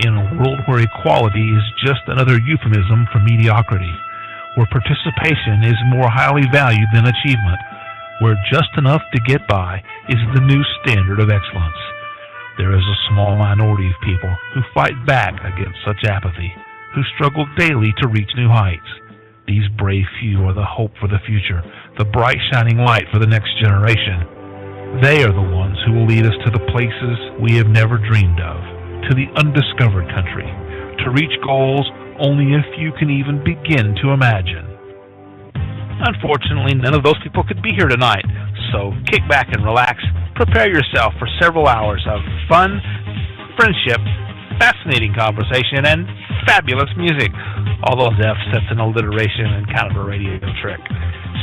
In a world where equality is just another euphemism for mediocrity, where participation is more highly valued than achievement, where just enough to get by is the new standard of excellence, there is a small minority of people who fight back against such apathy, who struggle daily to reach new heights. These brave few are the hope for the future, the bright shining light for the next generation. They are the ones who will lead us to the places we have never dreamed of, to the undiscovered country, to reach goals only a few can even begin to imagine. Unfortunately, none of those people could be here tonight, so kick back and relax. Prepare yourself for several hours of fun, friendship, fascinating conversation, and fabulous music. All those F's, that's an alliteration and kind of a radio trick.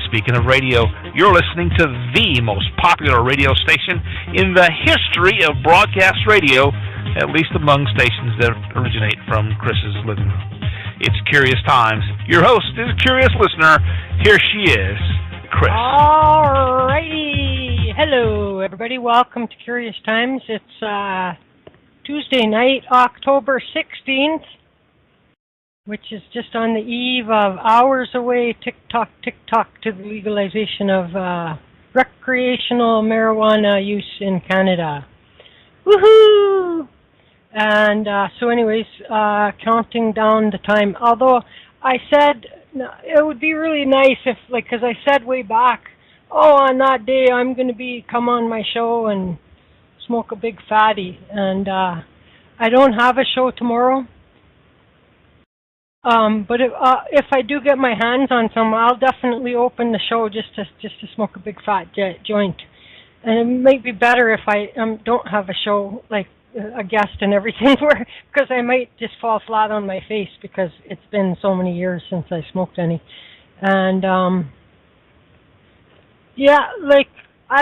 Speaking of radio, you're listening to the most popular radio station in the history of broadcast radio, at least among stations that originate from Chris's living room. It's Curious Times. Your host is a curious listener. Here she is, Chris. All righty. Hello, everybody. Welcome to Curious Times. It's Tuesday night, October 16th, which is just on the eve of hours away, tick-tock, to the legalization of recreational marijuana use in Canada. Woohoo! And so anyways, counting down the time. Although I said it would be really nice if, like, because I said way back, on that day I'm going to come on my show and smoke a big fatty. And I don't have a show tomorrow. But if I do get my hands on some, I'll definitely open the show just to smoke a big fat joint. And it might be better if I don't have a show, like a guest and everything, because I might just fall flat on my face because it's been so many years since I smoked any. And I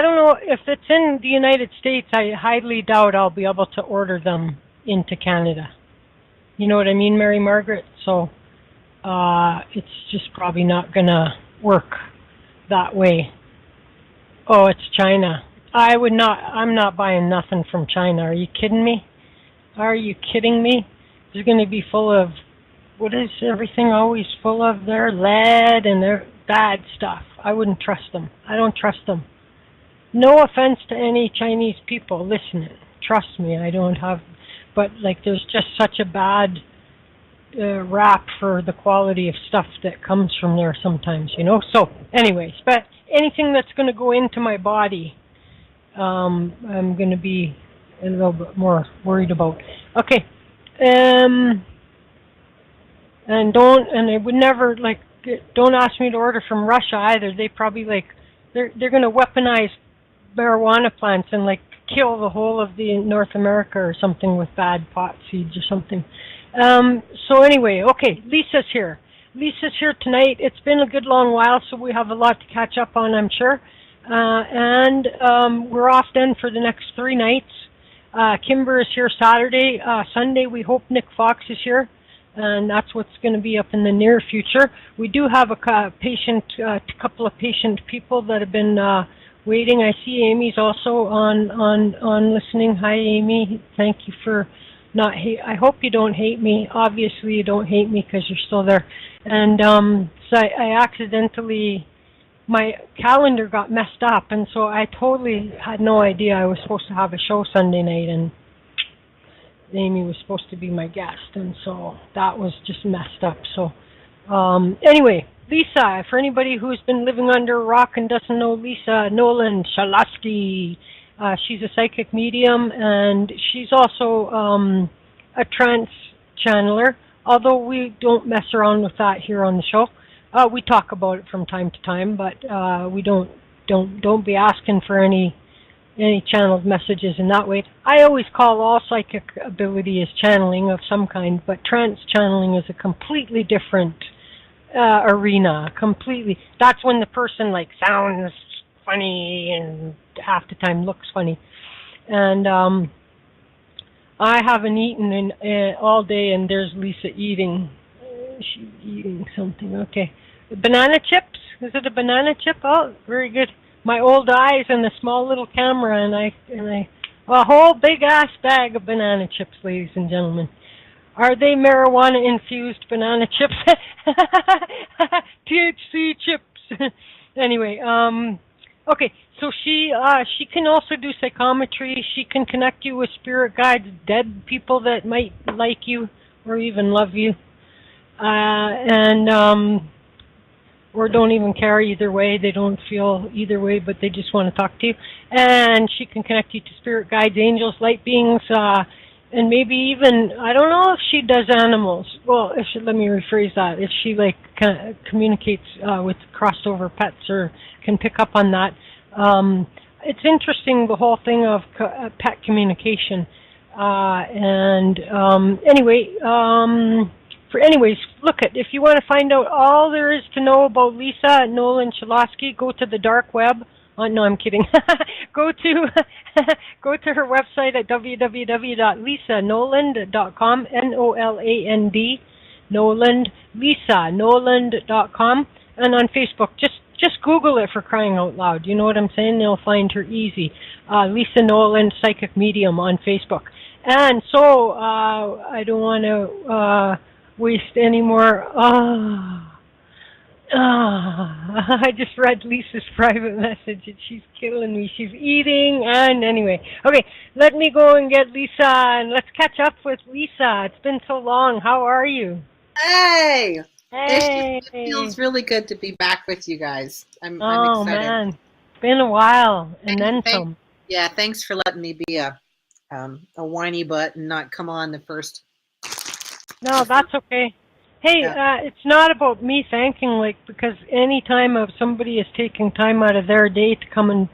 don't know if it's in the United States. I highly doubt I'll be able to order them into Canada. You know what I mean, Mary Margaret? So it's just probably not gonna work that way. Oh, it's China. I'm not buying nothing from China. Are you kidding me? Are you kidding me? It's going to be full of, what is everything always full of there? Lead and their bad stuff. I wouldn't trust them. I don't trust them. No offense to any Chinese people listening. Trust me, I don't have, but like there's just such a bad rap for the quality of stuff that comes from there sometimes, you know? So anyways, but anything that's going to go into my body, I'm going to be a little bit more worried about. Okay. And I would never, don't ask me to order from Russia either. They probably, they're going to weaponize marijuana plants and, kill the whole of the North America or something with bad pot seeds or something. So anyway, okay, Lisa's here. Lisa's here tonight. It's been a good long while, so we have a lot to catch up on, I'm sure. And we're off then for the next 3 nights. Kimber is here Saturday. Sunday, we hope Nick Fox is here, and that's what's going to be up in the near future. We do have a couple of patient people that have been waiting. I see Amy's also on listening. Hi, Amy. Thank you for not hate. I hope you don't hate me. Obviously, you don't hate me because you're still there. And so I accidentally, my calendar got messed up, and so I totally had no idea I was supposed to have a show Sunday night, and Amy was supposed to be my guest, and so that was just messed up. So anyway, Lisa, for anybody who's been living under a rock and doesn't know Lisa, Noland-Shalosky, she's a psychic medium, and she's also a trance channeler, although we don't mess around with that here on the show. We talk about it from time to time, but we don't be asking for any channeled messages in that way. I always call all psychic ability as channeling of some kind, but trance channeling is a completely different arena. Completely. That's when the person sounds funny and half the time looks funny. And I haven't eaten all day, and there's Lisa eating. She's eating something. Okay. Banana chips? Is it a banana chip? Oh, very good. My old eyes and a small little camera, and I a whole big ass bag of banana chips, ladies and gentlemen. Are they marijuana-infused banana chips? THC chips. Anyway, okay, so she can also do psychometry. She can connect you with spirit guides, dead people that might like you or even love you, or don't even care either way. They don't feel either way, but they just want to talk to you. And she can connect you to spirit guides, angels, light beings, and maybe even, I don't know if she does animals. Well, let me rephrase that. If she communicates with crossover pets or can pick up on that. It's interesting, the whole thing of pet communication. Anyways, look if you want to find out all there is to know about Lisa at Noland-Shalosky, go to the dark web. No, I'm kidding. Go to her website at www.lisanoland.com, Noland, Noland, Lisa, Noland.com, and on Facebook, just Google it, for crying out loud. You know what I'm saying? They'll find her easy. Lisa Noland, Psychic Medium on Facebook. And so, I don't want to waste any more. I just read Lisa's private message and she's killing me. She's eating, and anyway. Okay, let me go and get Lisa and let's catch up with Lisa. It's been so long. How are you? Hey! Hey! It feels really good to be back with you guys. I'm excited. Oh, man. It's been a while, and then some. Yeah, thanks for letting me be a whiny butt and not come on the first. No, that's okay. Hey, it's not about me thanking, because any time somebody is taking time out of their day to come and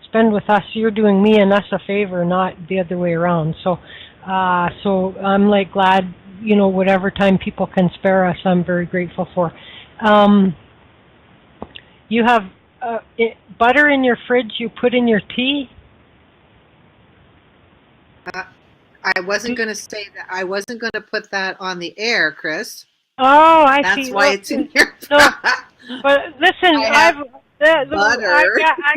spend with us, you're doing me and us a favor, not the other way around. So I'm glad, whatever time people can spare us, I'm very grateful for. You have butter in your fridge you put in your tea? I wasn't going to say that. I wasn't going to put that on the air, Chris. Oh, I see. That's why it's in here. No, but listen, I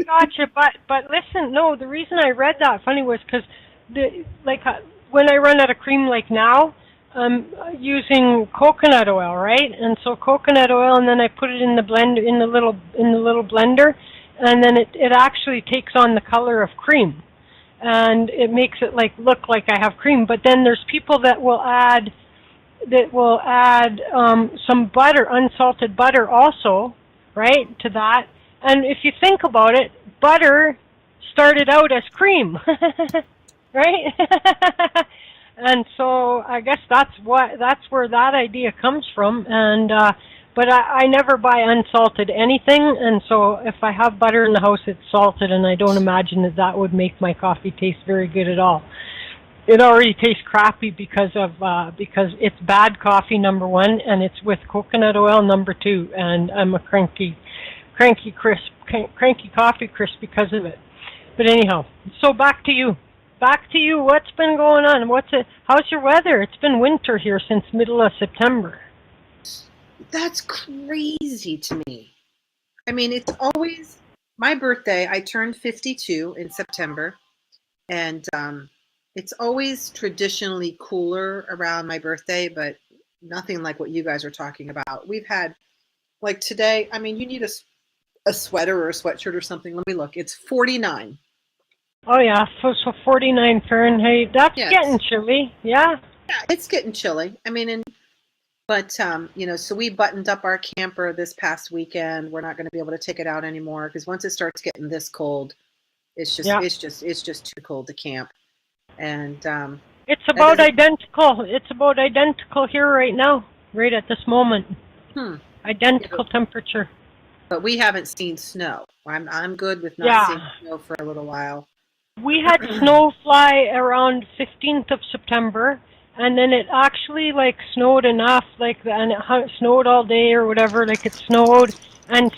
got you. But listen, no, the reason I read that funny was because when I run out of cream now, I'm using coconut oil, right? And so coconut oil, and then I put it in the blender in the little blender, and then it actually takes on the color of cream, and it makes it look like I have cream. But then there's people that will add some butter, unsalted butter also, right, to that. And if you think about it, butter started out as cream, right? And so I guess that's where that idea comes from. And but I never buy unsalted anything, and so if I have butter in the house, it's salted, and I don't imagine that would make my coffee taste very good at all. It already tastes crappy because it's bad coffee, number one, and it's with coconut oil, number two, and I'm a cranky coffee crisp because of it. But anyhow, so back to you. What's been going on? How's your weather? It's been winter here since middle of September. That's crazy to me. I mean, it's always my birthday. I turned 52 in September, and it's always traditionally cooler around my birthday, but nothing like what you guys are talking about. We've had, today, I mean, you need a sweater or a sweatshirt or something. Let me look. It's 49. Oh, yeah, so 49 Fahrenheit. That's getting chilly, yeah? Yeah, it's getting chilly. I mean, so we buttoned up our camper this past weekend. We're not going to be able to take it out anymore because once it starts getting this cold, it's just too cold to camp. And it's about identical. It's about identical here right now, right at this moment. Identical temperature. But we haven't seen snow. I'm good with not seeing snow for a little while. We had snow fly around 15th of September, and then it actually snowed enough, and it snowed all day or whatever. It snowed and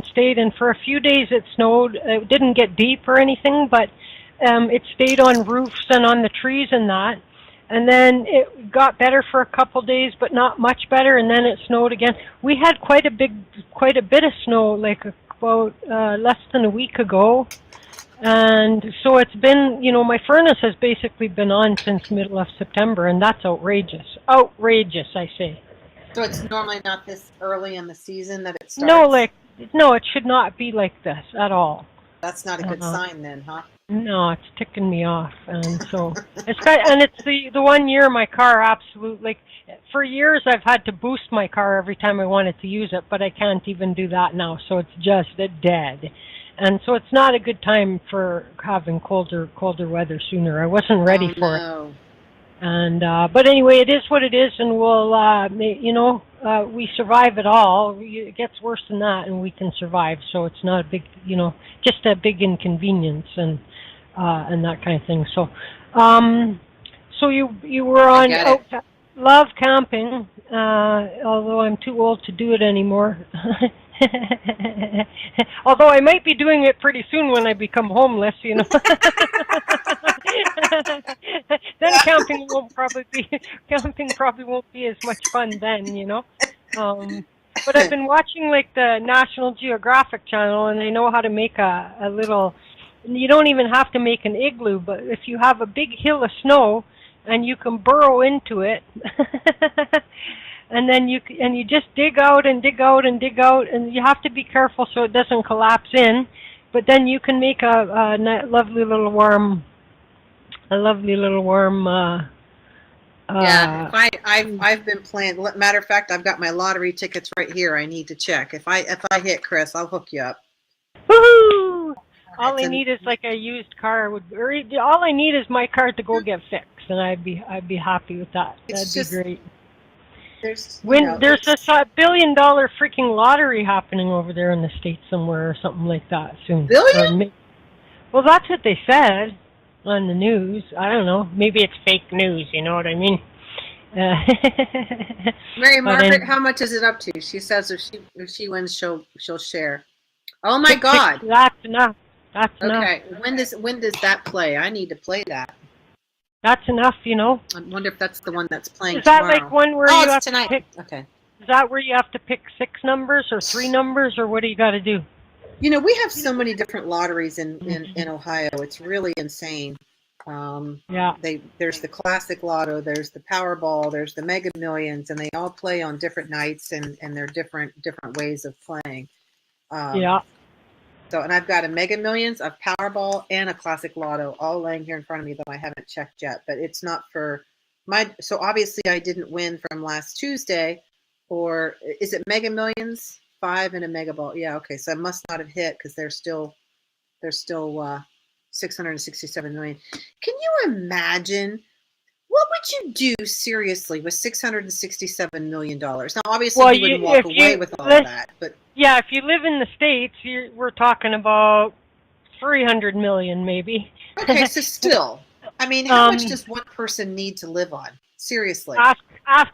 stayed, and for a few days it snowed. It didn't get deep or anything, but it stayed on roofs and on the trees and that. And then it got better for a couple days, but not much better. And then it snowed again. We had quite a bit of snow, about less than a week ago. And so it's been, my furnace has basically been on since middle of September, and that's outrageous. outrageous, I say. So it's normally not this early in the season that it No, starts? no, it should not be like this at all. That's not a good sign then, huh? No, it's ticking me off, and so it's the 1 year my car absolutely, for years I've had to boost my car every time I wanted to use it, but I can't even do that now, so it's just dead, and so it's not a good time for having colder weather sooner. I wasn't ready for it. And but anyway, it is what it is, and we'll we survive it all. It gets worse than that, and we can survive. So it's not a big, just a big inconvenience and that kind of thing. So, so you were on love camping, although I'm too old to do it anymore. Although I might be doing it pretty soon when I become homeless, Then camping probably won't be as much fun then, But I've been watching like the National Geographic channel, and I know how to make a little. You don't even have to make an igloo, but if you have a big hill of snow and you can burrow into it. And then you just dig out and dig out and dig out, and you have to be careful so it doesn't collapse in. But then you can make a lovely little worm. Yeah, I've been playing. Matter of fact, I've got my lottery tickets right here. I need to check. If I hit Chris, I'll hook you up. Woohoo! All I need is like a used car. All I need is my car to go get fixed, and I'd be happy with that. That'd be great. There's a $1 billion freaking lottery happening over there in the States somewhere or something like that soon. Billion? Well, that's what they said on the news. I don't know. Maybe it's fake news. You know what I mean? Mary Margaret, how much is it up to? She says if she wins, she'll share. Oh my God! That's enough. That's enough. Okay. When does that play? I need to play that. That's enough, I wonder if that's the one that's playing tomorrow. Is that like one where you have tonight. to pick? Okay. Is that where you have to pick 6 numbers or 3 numbers, or what do you got to do? We have so many different lotteries in Ohio. It's really insane. There's the classic lotto, there's the Powerball, there's the Mega Millions, and they all play on different nights, and they're different ways of playing. So, and I've got a Mega Millions, a Powerball, and a classic lotto all laying here in front of me that I haven't checked yet. But it's not for so obviously I didn't win from last Tuesday, or is it Mega Millions? 5 and a Mega Ball. Yeah, okay. So I must not have hit because they're still 667 million. Can you imagine? What would you do seriously with $667 million? Now, obviously, you wouldn't walk away with all that, but yeah, if you live in the States, we're talking about 300 million, maybe. Okay, so still, I mean, how much does one person need to live on? Seriously. Ask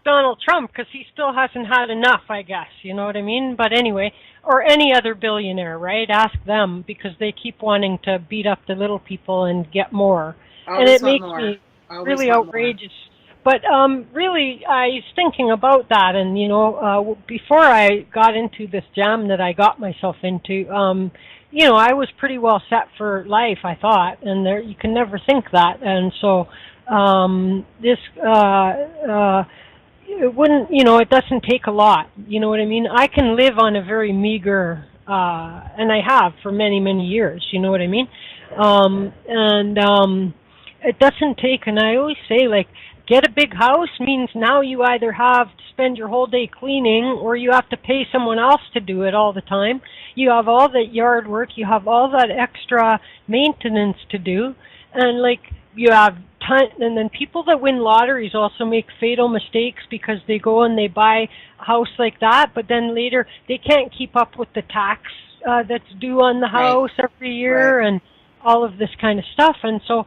Donald Trump, because he still hasn't had enough, I guess. You know what I mean? But anyway, or any other billionaire, right? Ask them, because they keep wanting to beat up the little people and get more. And it makes me really outrageous. But really, I was thinking about that, and before I got into this jam that I got myself into, I was pretty well set for life, I thought, and you can never think that, and so it wouldn't, it doesn't take a lot. You know what I mean? I can live on a very meager, and I have for many, many years. You know what I mean? It doesn't take, and I always say, like, get a big house means now you either have to spend your whole day cleaning or you have to pay someone else to do it all the time. You have all that yard work, you have all that extra maintenance to do, and like you have and then people that win lotteries also make fatal mistakes because they go and they buy a house like that, but then later they can't keep up with the tax that's due on the house every year and all of this kind of stuff. And so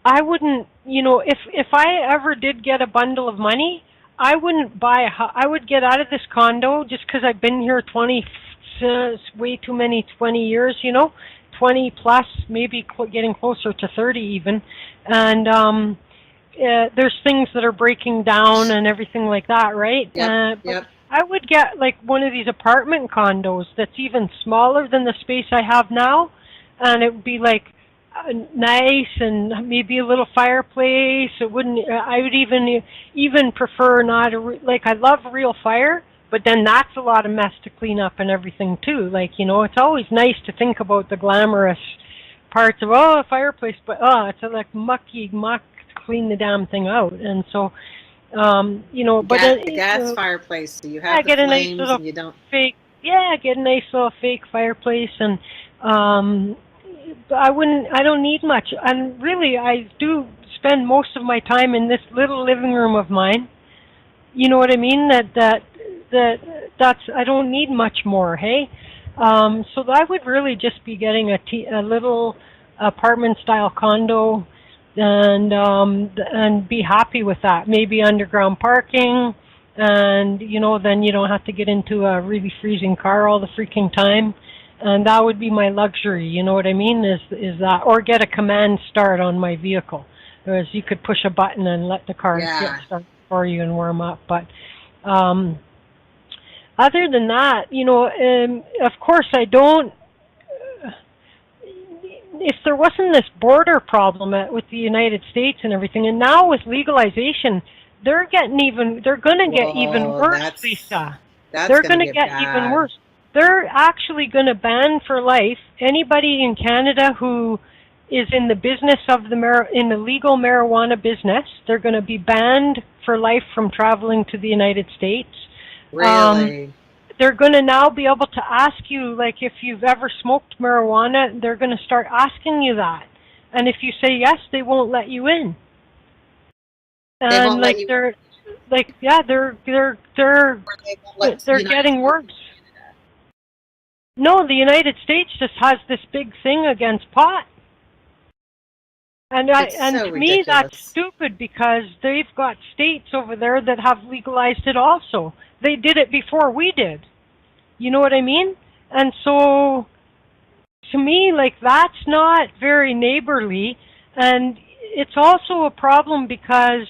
I wouldn't, if I ever did get a bundle of money, I wouldn't buy I would get out of this condo just because I've been here way too many 20 years, 20 plus, maybe getting closer to 30 even. And there's things that are breaking down and everything like that, right? But I would get like one of these apartment condos that's even smaller than the space I have now. And it would be like, nice and maybe a little fireplace. It wouldn't. I would even prefer not like I love real fire, but then that's a lot of mess to clean up and everything too. Like it's always nice to think about the glamorous parts of a fireplace, but it's like mucky muck to clean the damn thing out. And so but gas fireplace, so you have the get a nice flames little and you don't fake. Yeah, get a nice little fake fireplace and. I don't need much. And really, I do spend most of my time in this little living room of mine. You know what I mean? That's, I don't need much more, hey? So I would really just be getting a little apartment-style condo and be happy with that. Maybe underground parking, and, then you don't have to get into a really freezing car all the freaking time. And that would be my luxury, you know what I mean, is that, or get a command start on my vehicle. Whereas you could push a button and let the car get started for you and warm up. But other than that, of course I don't, if there wasn't this border problem with the United States and everything, and now with legalization, they're going to get even worse, Lisa. They're going to get even worse. They're actually going to ban for life anybody in Canada who is in the business of in the legal marijuana business. They're going to be banned for life from traveling to the United States. Really? They're going to now be able to ask you, like, if you've ever smoked marijuana, they're going to start asking you that. And if you say yes, they won't let you in. And they're getting worse. No, the United States just has this big thing against pot. And to me, that's stupid because they've got states over there that have legalized it also. They did it before we did. You know what I mean? And so, to me, that's not very neighborly. And it's also a problem because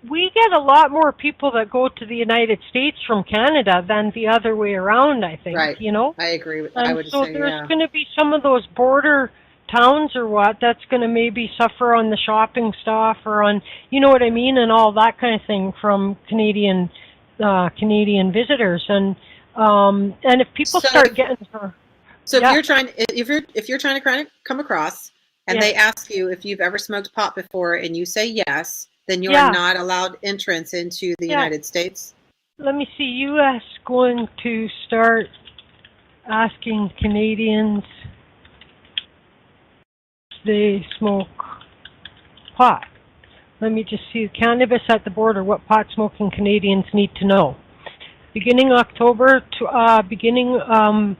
we get a lot more people that go to the United States from Canada than the other way around, I think, right. I agree with that. And so there's going to be some of those border towns or what that's going to maybe suffer on the shopping stuff or on, you know what I mean, and all that kind of thing from Canadian visitors. And if people start getting her. So if you're trying to come across and they ask you if you've ever smoked pot before and you say yes, then you are not allowed entrance into the United States? Let me see. U.S. going to start asking Canadians if they smoke pot. Let me just see. Cannabis at the border. What pot smoking Canadians need to know. Beginning October to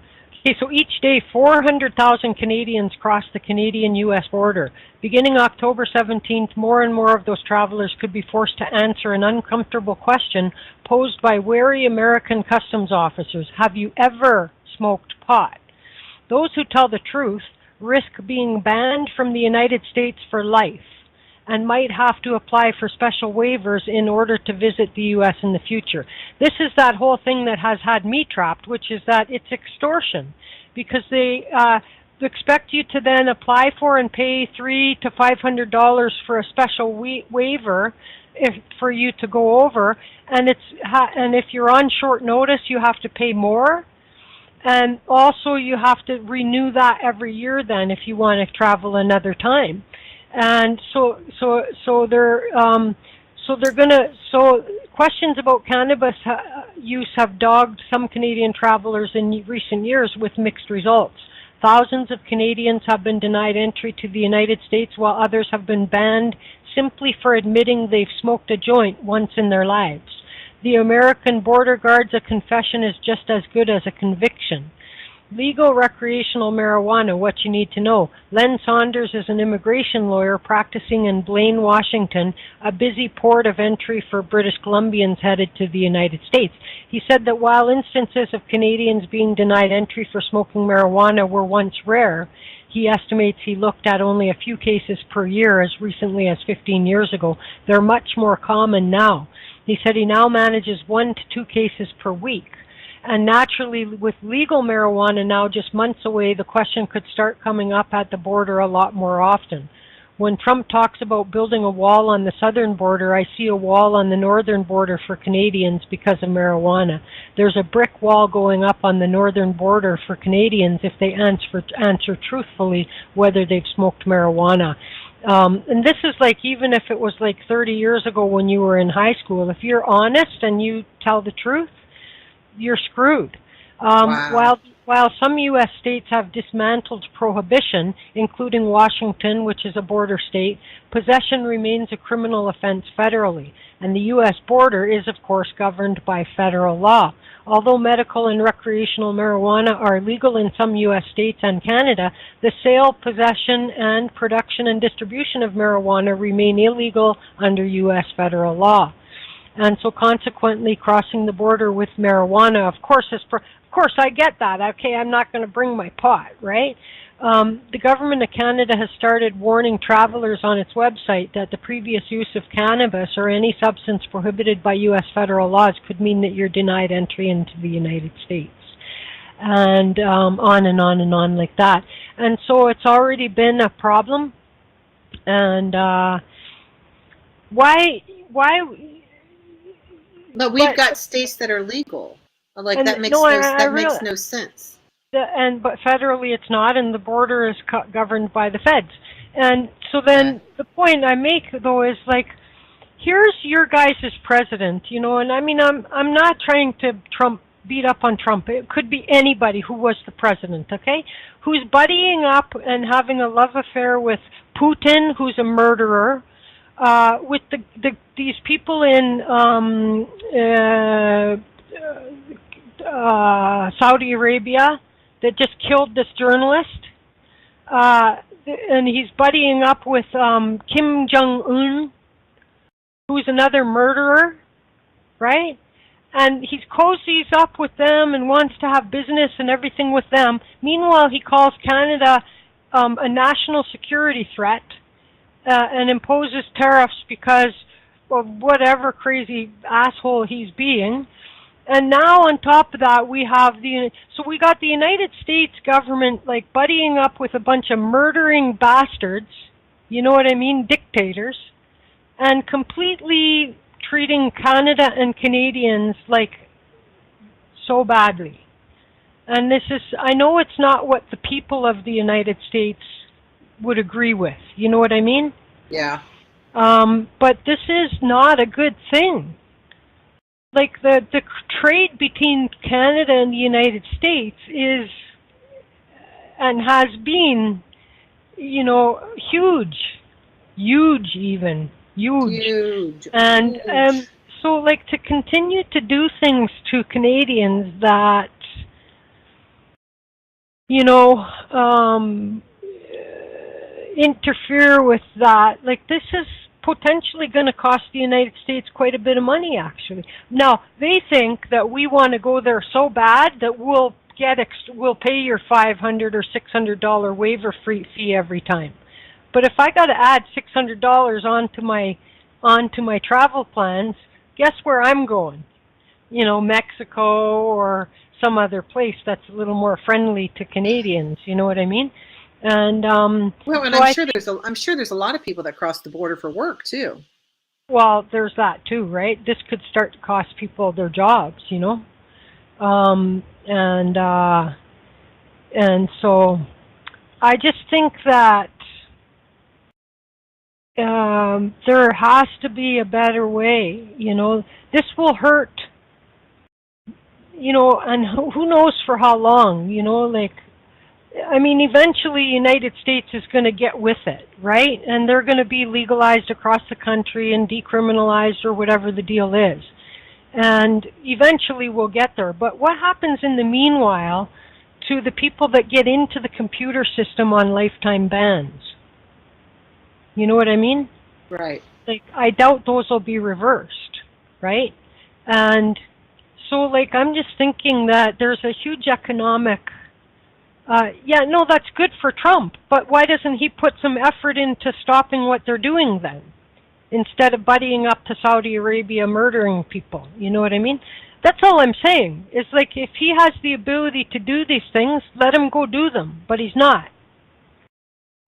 so each day, 400,000 Canadians cross the Canadian-U.S. border. Beginning October 17th, more and more of those travelers could be forced to answer an uncomfortable question posed by wary American customs officers. Have you ever smoked pot? Those who tell the truth risk being banned from the United States for life and might have to apply for special waivers in order to visit the U.S. in the future. This is that whole thing that has had me trapped, which is that it's extortion, because they expect you to then apply for and pay $300 to $500 for a special waiver for you to go over, and if you're on short notice, you have to pay more. And also you have to renew that every year then if you want to travel another time. And so questions about cannabis use have dogged some Canadian travelers in recent years with mixed results. Thousands of Canadians have been denied entry to the United States, while others have been banned simply for admitting they've smoked a joint once in their lives. The American border guards, a confession is just as good as a conviction. Legal recreational marijuana, what you need to know. Len Saunders is an immigration lawyer practicing in Blaine, Washington, a busy port of entry for British Columbians headed to the United States. He said that while instances of Canadians being denied entry for smoking marijuana were once rare, he estimates he looked at only a few cases per year as recently as 15 years ago. They're much more common now. He said he now manages 1 to 2 cases per week. And naturally, with legal marijuana now just months away, the question could start coming up at the border a lot more often. When Trump talks about building a wall on the southern border, I see a wall on the northern border for Canadians because of marijuana. There's a brick wall going up on the northern border for Canadians if they answer truthfully whether they've smoked marijuana. And this is like, even if it was like 30 years ago when you were in high school, if you're honest and you tell the truth, you're screwed. Wow. While some U.S. states have dismantled prohibition, including Washington, which is a border state, possession remains a criminal offense federally, and the U.S. border is, of course, governed by federal law. Although medical and recreational marijuana are legal in some U.S. states and Canada, the sale, possession, and production and distribution of marijuana remain illegal under U.S. federal law. And so consequently, crossing the border with marijuana, of course, I get that. Okay, I'm not going to bring my pot, right? The government of Canada has started warning travelers on its website that the previous use of cannabis or any substance prohibited by U.S. federal laws could mean that you're denied entry into the United States. And on and on and on like that. And so it's already been a problem. And why? But we've got states that are legal. Like, that makes no sense. But federally it's not, and the border is governed by the feds. And so then the point I make, though, is like, here's your guys' president, you know, and I mean, I'm not trying to beat up on Trump. It could be anybody who was the president, okay, who's buddying up and having a love affair with Putin, who's a murderer, with these people in Saudi Arabia that just killed this journalist, and he's buddying up with Kim Jong-un, who's another murderer, right? And he cozies up with them and wants to have business and everything with them. Meanwhile, he calls Canada a national security threat and imposes tariffs because of whatever crazy asshole he's being. And now on top of that, we got the United States government like buddying up with a bunch of murdering bastards, you know what I mean, dictators, and completely treating Canada and Canadians like so badly. And I know it's not what the people of the United States would agree with, you know what I mean? Yeah. But this is not a good thing. Like the trade between Canada and the United States is and has been, you know, huge. And so like to continue to do things to Canadians that, you know, interfere with that, like this is potentially going to cost the United States quite a bit of money, actually. Now, they think that we want to go there so bad that we'll pay your $500 or $600 waiver fee every time. But if I got to add $600 onto my travel plans, guess where I'm going? You know, Mexico or some other place that's a little more friendly to Canadians. You know what I mean? And I'm sure there's a lot of people that cross the border for work too. Well, there's that too, right? This could start to cost people their jobs, you know. And so I just think that there has to be a better way, you know. This will hurt, you know, and who knows for how long, you know, like, I mean, eventually United States is going to get with it, right? And they're going to be legalized across the country and decriminalized or whatever the deal is. And eventually we'll get there. But what happens in the meanwhile to the people that get into the computer system on lifetime bans? You know what I mean? Right. Like, I doubt those will be reversed, right? And so, like, I'm just thinking that there's a huge economic... that's good for Trump, but why doesn't he put some effort into stopping what they're doing then? instead of buddying up to Saudi Arabia murdering people. You know what I mean? That's all I'm saying. It's like if he has the ability to do these things, let him go do them. But he's not.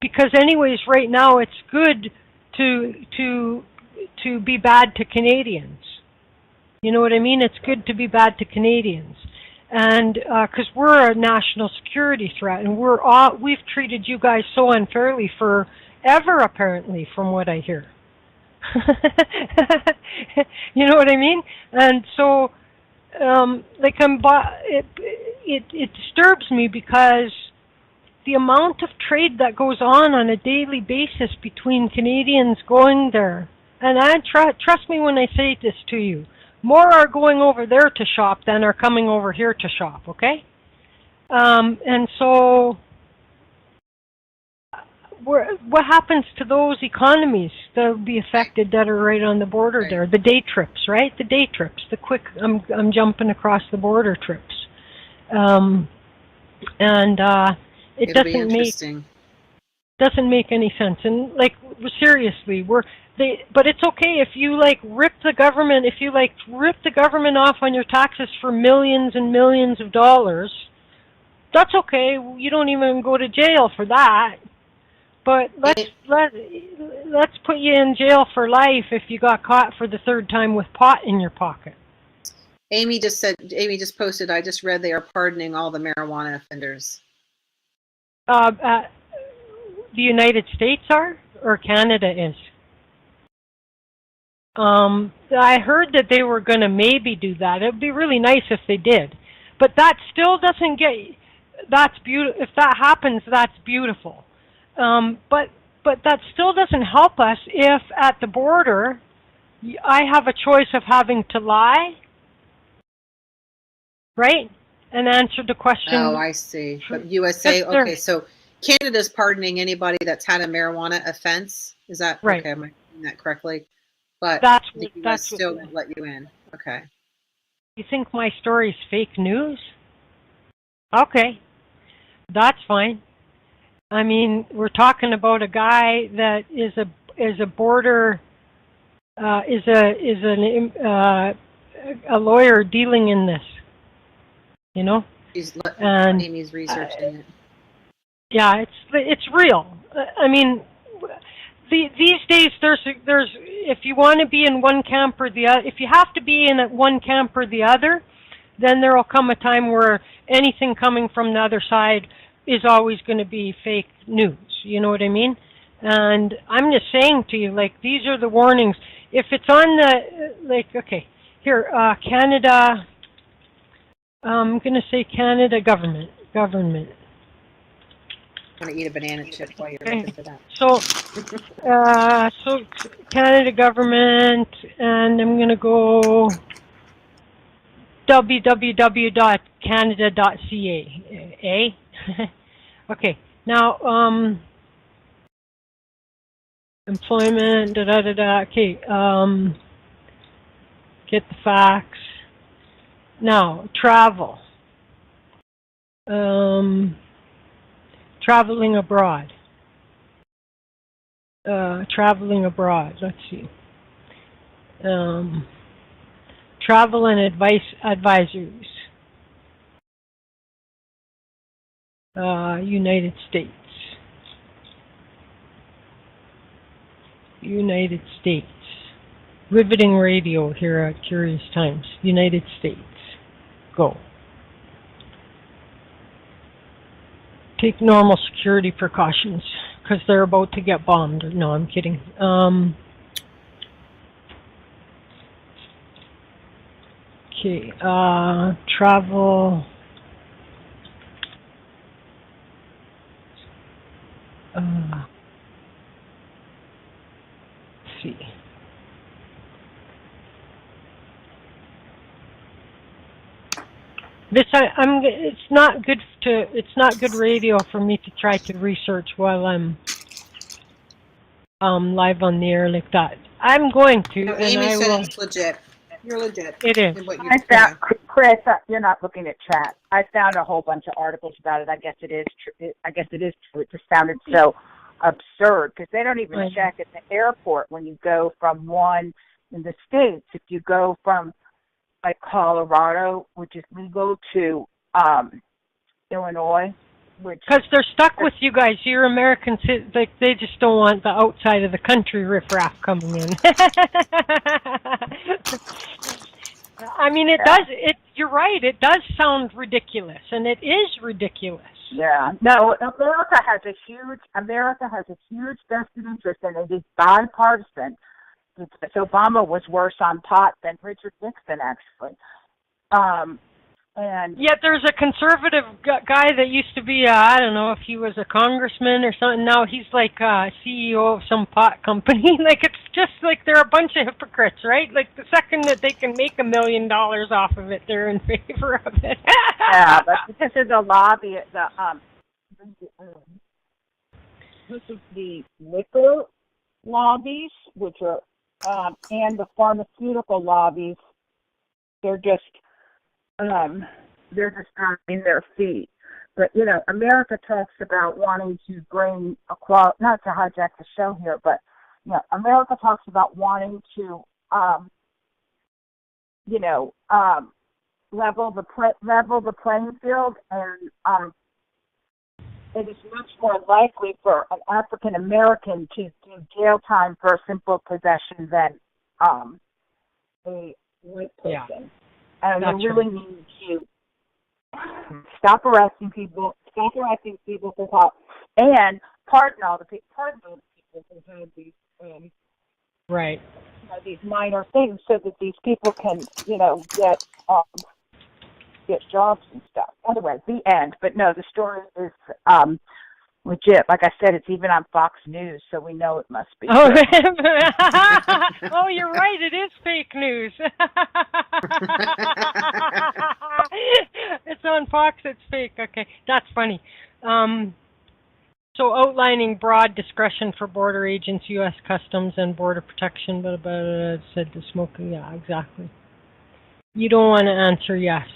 Because anyways, right now it's good to be bad to Canadians. You know what I mean? It's good to be bad to Canadians. And because we're a national security threat, and we've treated you guys so unfairly forever, apparently, from what I hear. You know what I mean? And so, it disturbs me because the amount of trade that goes on a daily basis between Canadians going there, and trust me when I say this to you, more are going over there to shop than are coming over here to shop, okay? And so, what happens to those economies that will be affected that are right on the border there? The day trips, right? The day trips, the quick, I'm jumping across the border trips. It doesn't make any sense. And like, seriously, but it's okay if you rip the government off on your taxes for millions and millions of dollars. That's okay. You don't even go to jail for that. But let's put you in jail for life if you got caught for the third time with pot in your pocket. Amy just posted, I just read they are pardoning all the marijuana offenders. The United States are, or Canada is? I heard that they were going to maybe do that. It would be really nice if they did. But that still doesn't that's beautiful. If that happens, that's beautiful. But that still doesn't help us if at the border I have a choice of having to lie, right, and answer the question. Oh, I see. But USA, okay, so Canada's pardoning anybody that's had a marijuana offense. Is that right? Okay, am I doing that correctly? But the US still won't let you in. Okay. You think my story's fake news? Okay, that's fine. I mean, we're talking about a guy that is a border a lawyer dealing in this, you know. And Amy's researching it. Yeah, it's real. I mean, these days there's if you want to be in one camp or the other, if you have to be in one camp or the other, then there will come a time where anything coming from the other side is always going to be fake news. You know what I mean? And I'm just saying to you, these are the warnings. If it's on the, okay, here, Canada, I'm going to say Canada government. I'm going to eat a banana chip while you're looking for that. So Canada government, and I'm going to go www.canada.ca, eh? Okay, now, employment, okay, get the facts. Now, travel. Traveling abroad. Let's see. Travel and advisories. United States. Riveting radio here at Curious Times. United States. Go. Take normal security precautions because they're about to get bombed. No, I'm kidding. Okay. Travel. Let's see. It's not good radio for me to try to research while I'm live on the air like that. I'm going to, no, and Amy I said will. It's legit. You're legit. It is. I found, Chris, you're not looking at chat. I found a whole bunch of articles about it. I guess it is true. It just sounded so absurd because they don't even Right. check at the airport when you go from one in the States. If you go from like Colorado, which is legal, to Illinois, which Because they're stuck with you guys. You're Americans. Like they just don't want the outside of the country riffraff coming in. I mean, it does. You're right. It does sound ridiculous, and it is ridiculous. yeah, no, America has a huge vested interest, and it is bipartisan. Obama was worse on pot than Richard Nixon, actually. And Yet there's a conservative guy that used to be, I don't know if he was a congressman or something. Now he's like CEO of some pot company. Like, it's just like they're a bunch of hypocrites, right? Like, the second that they can make $1 million off of it, they're in favor of it. yeah, but this is a lobby. This is the liquor lobbies, which are, and the pharmaceutical lobbies. They're just dragging their feet. But, you know, America talks about wanting to bring equality, not to hijack the show here, but, you know, America talks about wanting to, level the playing field, and it is much more likely for an African American to do jail time for a simple possession than a white person. Yeah. And That's we really need to stop arresting people for pot, and pardon all the people who have these Right. these minor things, so that these people can get jobs and stuff. Anyway, the end. But no, the story is legit. Like I said, it's even on Fox News, so we know it must be. Oh, oh, you're right. It is fake news. It's on Fox. It's fake. Okay, that's funny. So outlining broad discretion for border agents, U.S. Customs, and Border Protection, said the smoking. Yeah, exactly. You don't want to answer yes.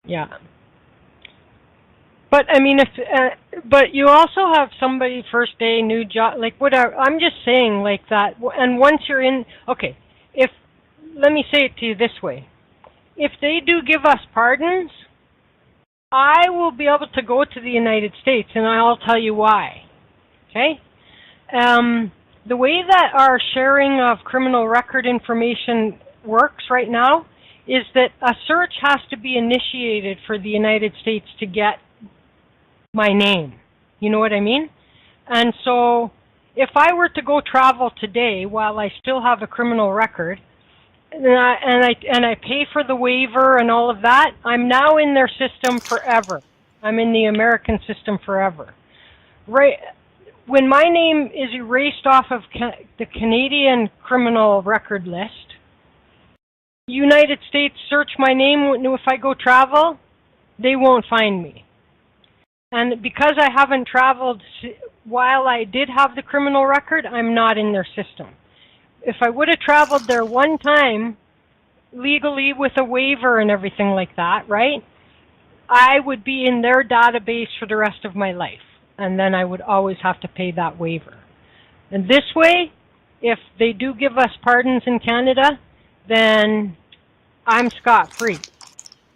Yeah. But I mean, but you also have somebody first day, new job, like whatever. I'm just saying like that. And once you're in, okay, let me say it to you this way. If they do give us pardons, I will be able to go to the United States, and I'll tell you why. Okay? The way that our sharing of criminal record information works right now is that a search has to be initiated for the United States to get my name. You know what I mean? And so if I were to go travel today while I still have a criminal record, and I pay for the waiver and all of that, I'm now in their system forever. I'm in the American system forever. Right? When my name is erased off of the Canadian criminal record list, United States search my name. If I go travel, they won't find me. And because I haven't traveled while I did have the criminal record, I'm not in their system. If I would have traveled there one time, legally with a waiver and everything like that, right, I would be in their database for the rest of my life. And then I would always have to pay that waiver. And this way, if they do give us pardons in Canada, then I'm scot-free.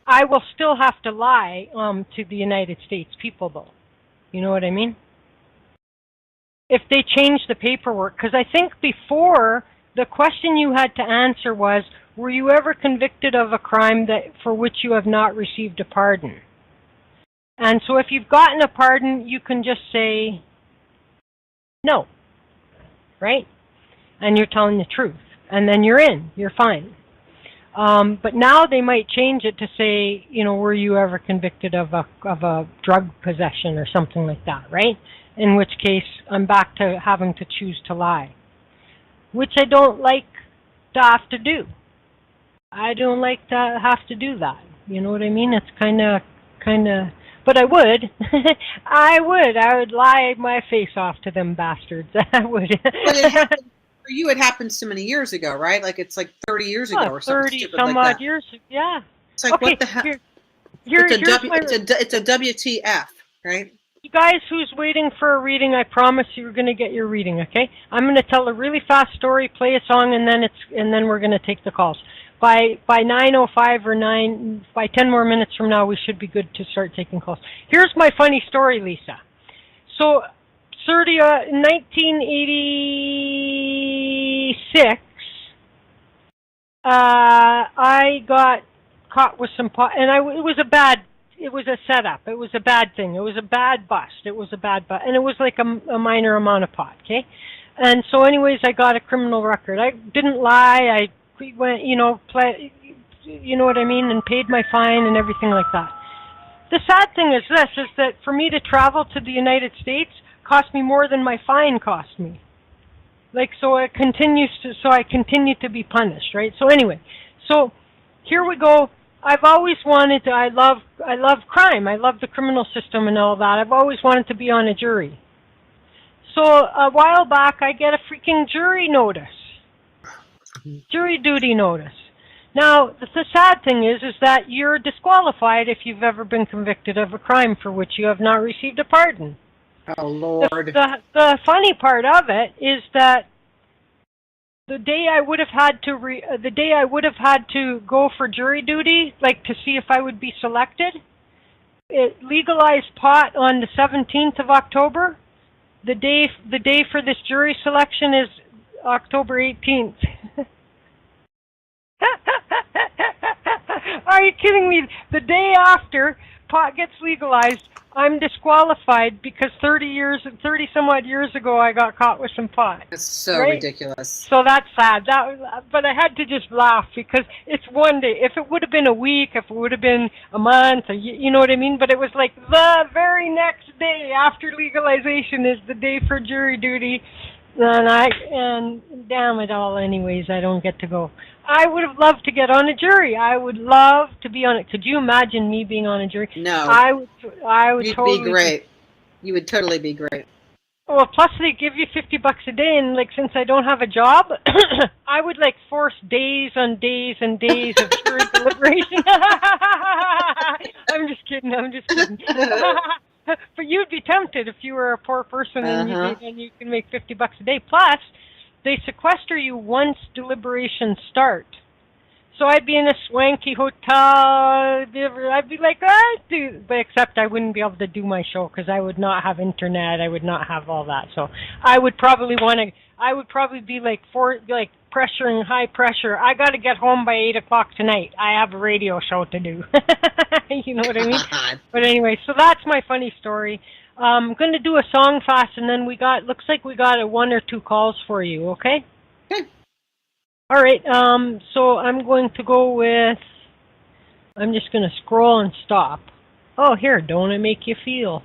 I will still have to lie to the United States people, though. You know what I mean? If they change the paperwork. Because I think before, the question you had to answer was, were you ever convicted of a crime for which you have not received a pardon? And so if you've gotten a pardon, you can just say no, right? And you're telling the truth. And then you're in. You're fine. But now they might change it to say, were you ever convicted of a drug possession or something like that, right? In which case, I'm back to having to choose to lie, which I don't like to have to do. I don't like to have to do that. You know what I mean? It's kind of, but I would. I would lie my face off to them bastards. I would. But it happened, for you, it happened so many years ago, right? Like it's like 30 years ago or something. 30 some odd years, yeah. It's like, what the hell? It's a WTF, right? You guys who's waiting for a reading, I promise you're going to get your reading, okay? I'm going to tell a really fast story, play a song, and then we're going to take the calls. By 9:05 or by 10 more minutes from now, we should be good to start taking calls. Here's my funny story, Lisa. So, 1986, I got caught with some pot, and it was a setup. It was a bad thing. It was a bad bust. And it was like a minor amount of pot, okay? And so anyways, I got a criminal record. I didn't lie. I went, you know what I mean, and paid my fine and everything like that. The sad thing is that for me to travel to the United States cost me more than my fine cost me. So I continue to be punished, right? So anyway, so here we go. I've always wanted to, I love crime. I love the criminal system and all that. I've always wanted to be on a jury. So a while back, I get a freaking jury duty notice. Now, the sad thing is that you're disqualified if you've ever been convicted of a crime for which you have not received a pardon. Oh, Lord. The funny part of it is that the day I would have had to go for jury duty, to see if I would be selected, it legalized pot on the 17th of October. The day for this jury selection is October 18th. Are you kidding me? The day after pot gets legalized, I'm disqualified because 30 some odd years ago I got caught with some pot. That's so right? ridiculous. So that's sad. But I had to just laugh because it's one day. If it would have been a week, if it would have been a month, or you know what I mean? But it was like the very next day after legalization is the day for jury duty. And damn it all, anyways, I don't get to go. I would have loved to get on a jury. I would love to be on it. Could you imagine me being on a jury? No. I would You'd totally be great. You would totally be great. Well, plus they give you $50 a day, and since I don't have a job, I would force days on days and days of jury deliberation. I'm just kidding. But you'd be tempted if you were a poor person and you can make $50 a day. Plus, they sequester you once deliberations start. So I'd be in a swanky hotel. I'd be like, but except I wouldn't be able to do my show because I would not have internet. I would not have all that. So I would probably be pressuring high pressure. I got to get home by 8 o'clock tonight. I have a radio show to do. You know what I mean? But anyway, so that's my funny story. I'm going to do a song fast, and then looks like we got 1 or 2 calls for you, okay? Okay. All right, so I'm going to go with, I'm just going to scroll and stop. Oh, here, don't it make you feel?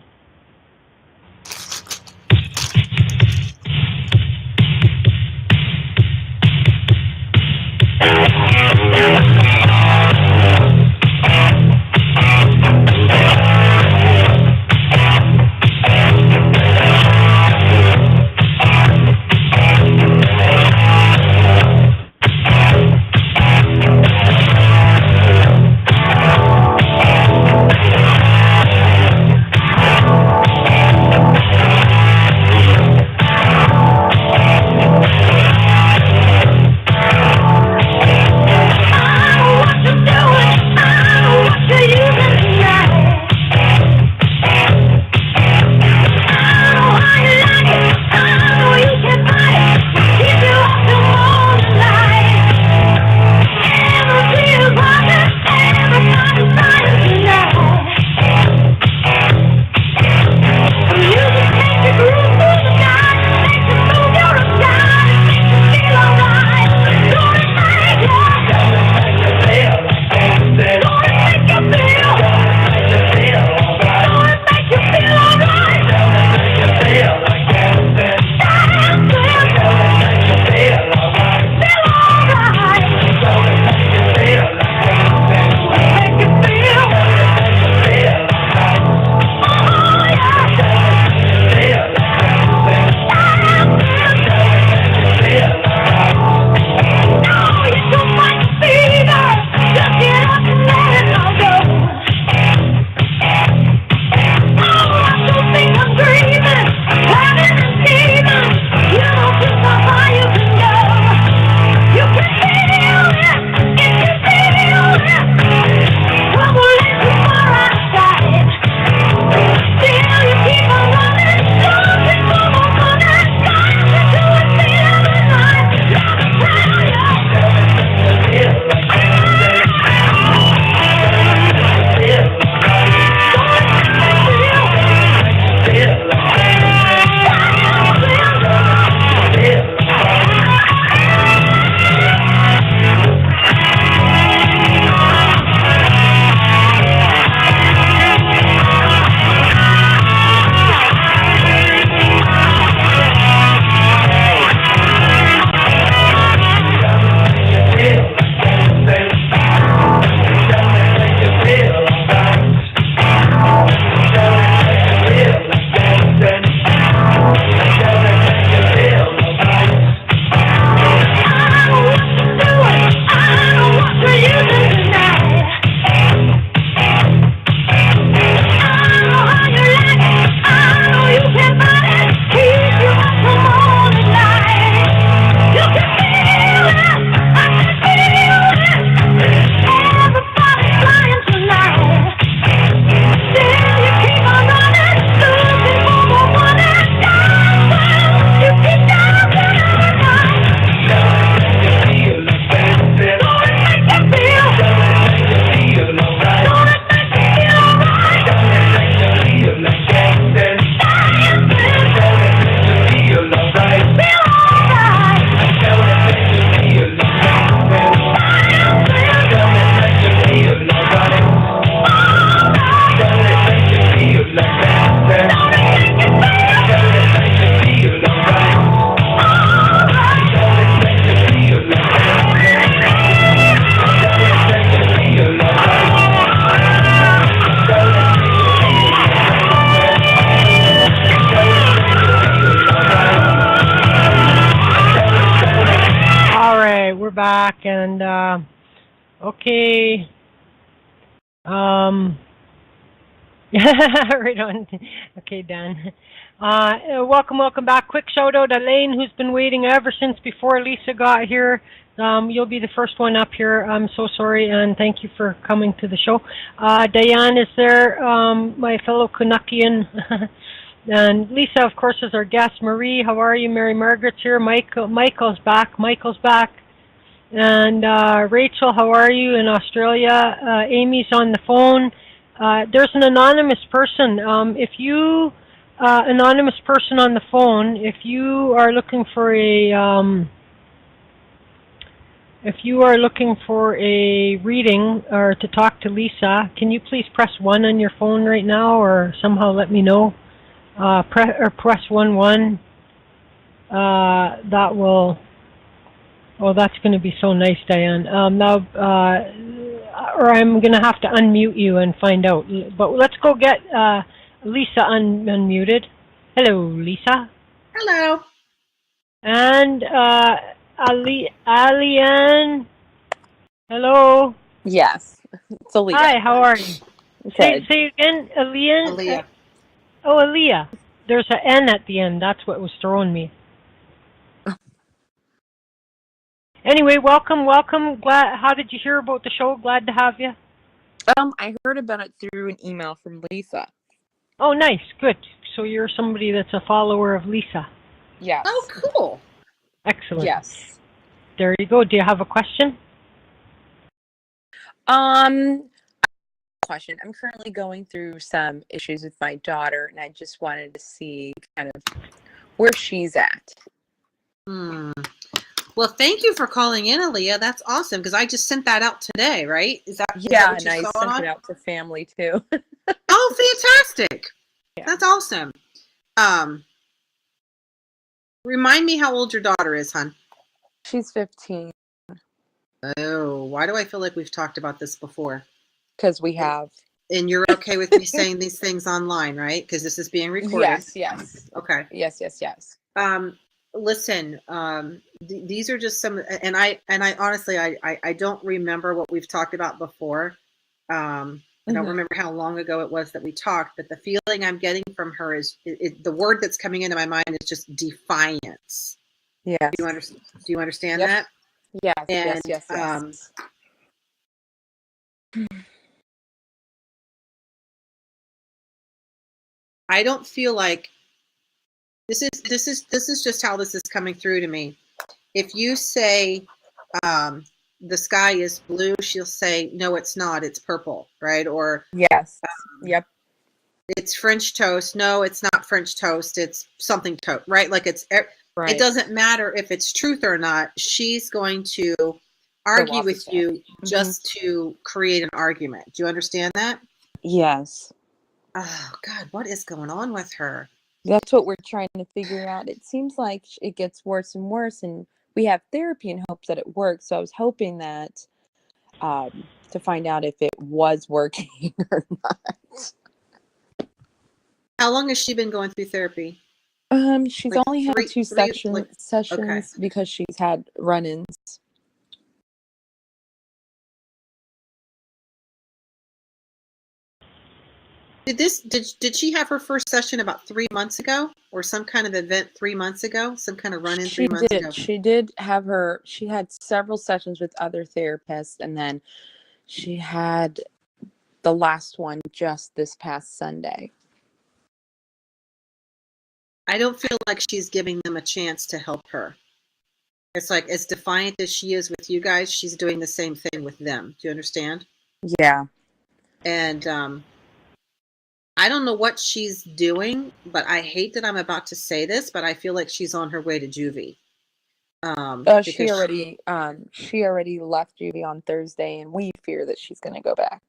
back, and okay. Right on. Okay, Dan. Welcome back. Quick shout out to Elaine, who's been waiting ever since before Lisa got here. You'll be the first one up here. I'm so sorry, and thank you for coming to the show. Diane is there, my fellow Canuckian. And Lisa, of course, is our guest. Marie, how are you? Mary Margaret's here. Michael's back. And Rachel, how are you in Australia? Amy's on the phone. There's an anonymous person. If you, anonymous person on the phone, if you are looking for a reading or to talk to Lisa, can you please press 1 on your phone right now, or somehow let me know? Press 1. That will. Oh, that's going to be so nice, Diane. Now, or I'm going to have to unmute you and find out. But let's go get Lisa unmuted. Hello, Lisa. Hello. And Aliane. Hello. Yes, it's Aaliyah. Hi, how are you? Good. Say again, Aliane. Aaliyah. Aaliyah. There's an N at the end. That's what was throwing me. Anyway, welcome. Glad. How did you hear about the show? Glad to have you. I heard about it through an email from Lisa. Oh, nice. Good. So you're somebody that's a follower of Lisa. Yes. Oh, cool. Excellent. Yes. There you go. Do you have a question? Question. I'm currently going through some issues with my daughter, and I just wanted to see kind of where she's at. Well, thank you for calling in, Aaliyah. That's awesome, because I just sent that out today, right? Is that and what I sent it out to family too. Oh, fantastic. Yeah. That's awesome. Remind me how old your daughter is, hon. She's 15. Oh, why do I feel like we've talked about this before? Because we have. And you're okay with me saying these things online, right? Because this is being recorded. Yes. Okay. Yes. Listen, these are just some, and I honestly, I don't remember what we've talked about before. I don't remember how long ago it was that we talked, but the feeling I'm getting from her is the word that's coming into my mind is just defiance. Yes. Do you understand Yep. that? Yes. And, Yes. I don't feel like this is just how this is coming through to me. If you say the sky is blue, she'll say no, it's not, it's purple, right? Or Yes. Yep. It's French toast. No, it's not French toast. It's something toast, right? Like Right. It doesn't matter if it's truth or not. She's going to argue with you just to create an argument. Do you understand that? Yes. Oh God, what is going on with her? That's what we're trying to figure out. It seems like it gets worse and worse, and we have therapy in hopes that it works. So I was hoping that to find out if it was working or not. How long has she been going through therapy? She's Like only had two sessions okay. because she's had run-ins. Did she have her first session about 3 months ago, or some kind of event 3 months ago? Some kind of run-in 3 months ago? She had several sessions with other therapists, and then she had the last one just this past Sunday. I don't feel like she's giving them a chance to help her. It's like, as defiant as she is with you guys, she's doing the same thing with them. Do you understand? Yeah. And I don't know what she's doing, but I hate that I'm about to say this, but I feel like she's on her way to juvie. She already left juvie on Thursday, and we fear that she's going to go back.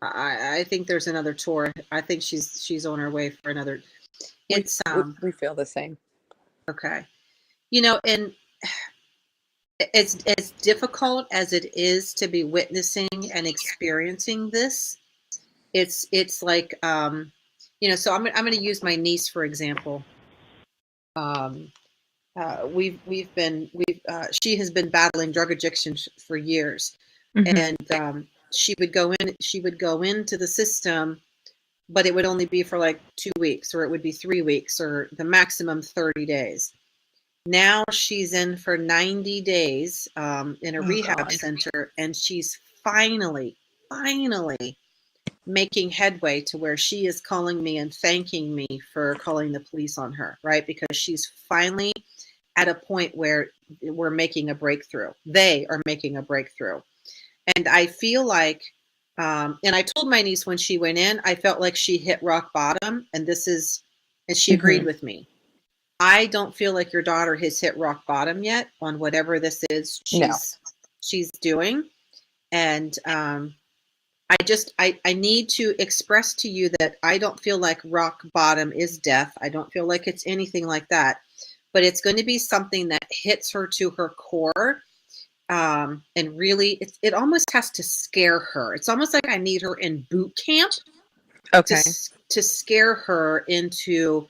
I think there's another tour. I think she's on her way for another. We feel the same. Okay. And as difficult as it is to be witnessing and experiencing this, it's like, so I'm going to use my niece, for example. she has been battling drug addiction for years, and she would go into the system, but it would only be for like 2 weeks, or it would be 3 weeks, or the maximum 30 days. Now she's in for 90 days in a rehab center, and she's finally making headway to where she is calling me and thanking me for calling the police on her, right? Because she's finally at a point where we're making a breakthrough. They are making a breakthrough. And I feel like, and I told my niece when she went in, I felt like she hit rock bottom, and she agreed with me. I don't feel like your daughter has hit rock bottom yet on whatever this is she's doing. And I need to express to you that I don't feel like rock bottom is death. I don't feel like it's anything like that, but it's going to be something that hits her to her core. And really, it almost has to scare her. It's almost like I need her in boot camp to scare her into,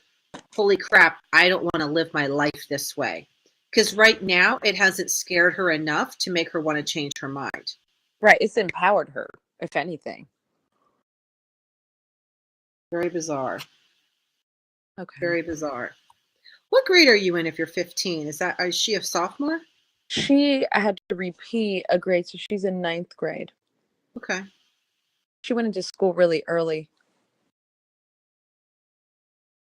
holy crap, I don't want to live my life this way. Because right now, it hasn't scared her enough to make her want to change her mind. Right. It's empowered her, if anything. Very bizarre. Okay. Very bizarre. What grade are you in if you're 15? Is she a sophomore? She had to repeat a grade, so she's in 9th grade. Okay. She went into school really early.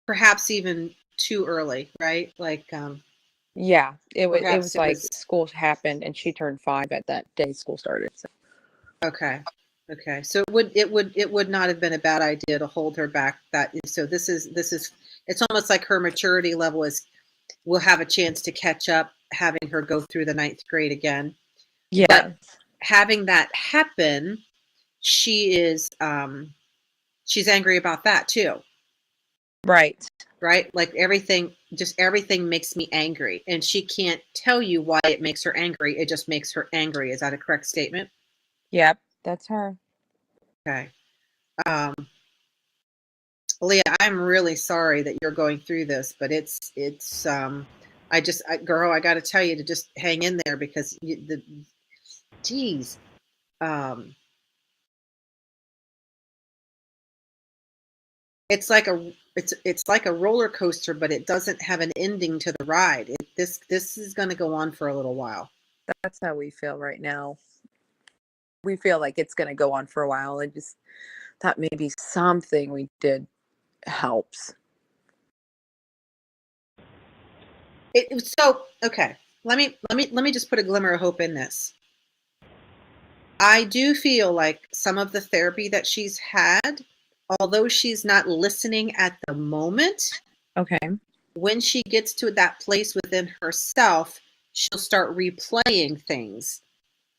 Perhaps even too early, right? Like, yeah, it was like school happened and she turned 5 at that day school started. So. Okay. So it would not have been a bad idea to hold her back. So this is it's almost like her maturity level will have a chance to catch up, having her go through the 9th grade again. Yeah. But having that happen, she is she's angry about that too. Right. Like everything makes me angry, and she can't tell you why it makes her angry. It just makes her angry. Is that a correct statement? Yep, that's her. Okay. Leah, I'm really sorry that you're going through this, but girl, I got to tell you to just hang in there, because it's like a roller coaster, but it doesn't have an ending to the ride. This is going to go on for a little while. That's how we feel right now. We feel like it's going to go on for a while. I just thought maybe something we did helps. Okay. Let me just put a glimmer of hope in this. I do feel like some of the therapy that she's had, although she's not listening at the moment, okay, when she gets to that place within herself, she'll start replaying things.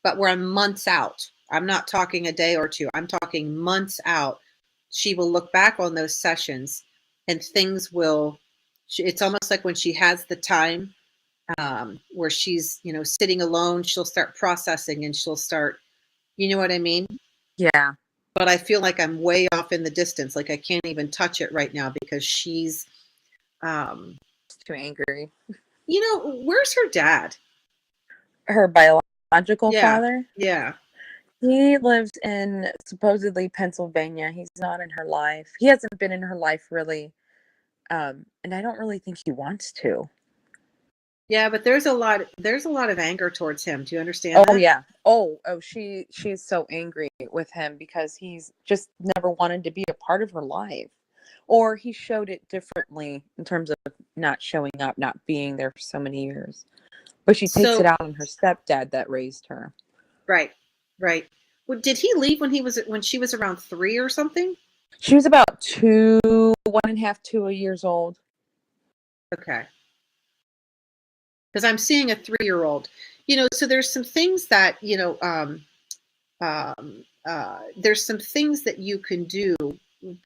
But we're months out. I'm not talking a day or two. I'm talking months out. She will look back on those sessions, and things it's almost like when she has the time where she's, sitting alone, she'll start processing, and she'll start, you know what I mean? Yeah. But I feel like I'm way off in the distance. Like I can't even touch it right now, because she's too angry. Where's her dad? Her biological father? Yeah. He lives in supposedly Pennsylvania. He's not in her life. He hasn't been in her life really. And I don't really think he wants to. Yeah, but there's a lot of anger towards him. Do you understand that? Yeah. She's so angry with him because he's just never wanted to be a part of her life. Or he showed it differently in terms of not showing up, not being there for so many years. But she takes it out on her stepdad that raised her. Right. Well, did he leave when she was around 3 or something? She was about 1.5, 2 years old. Okay. Because I'm seeing a 3-year-old. So there's some things that, there's some things that you can do,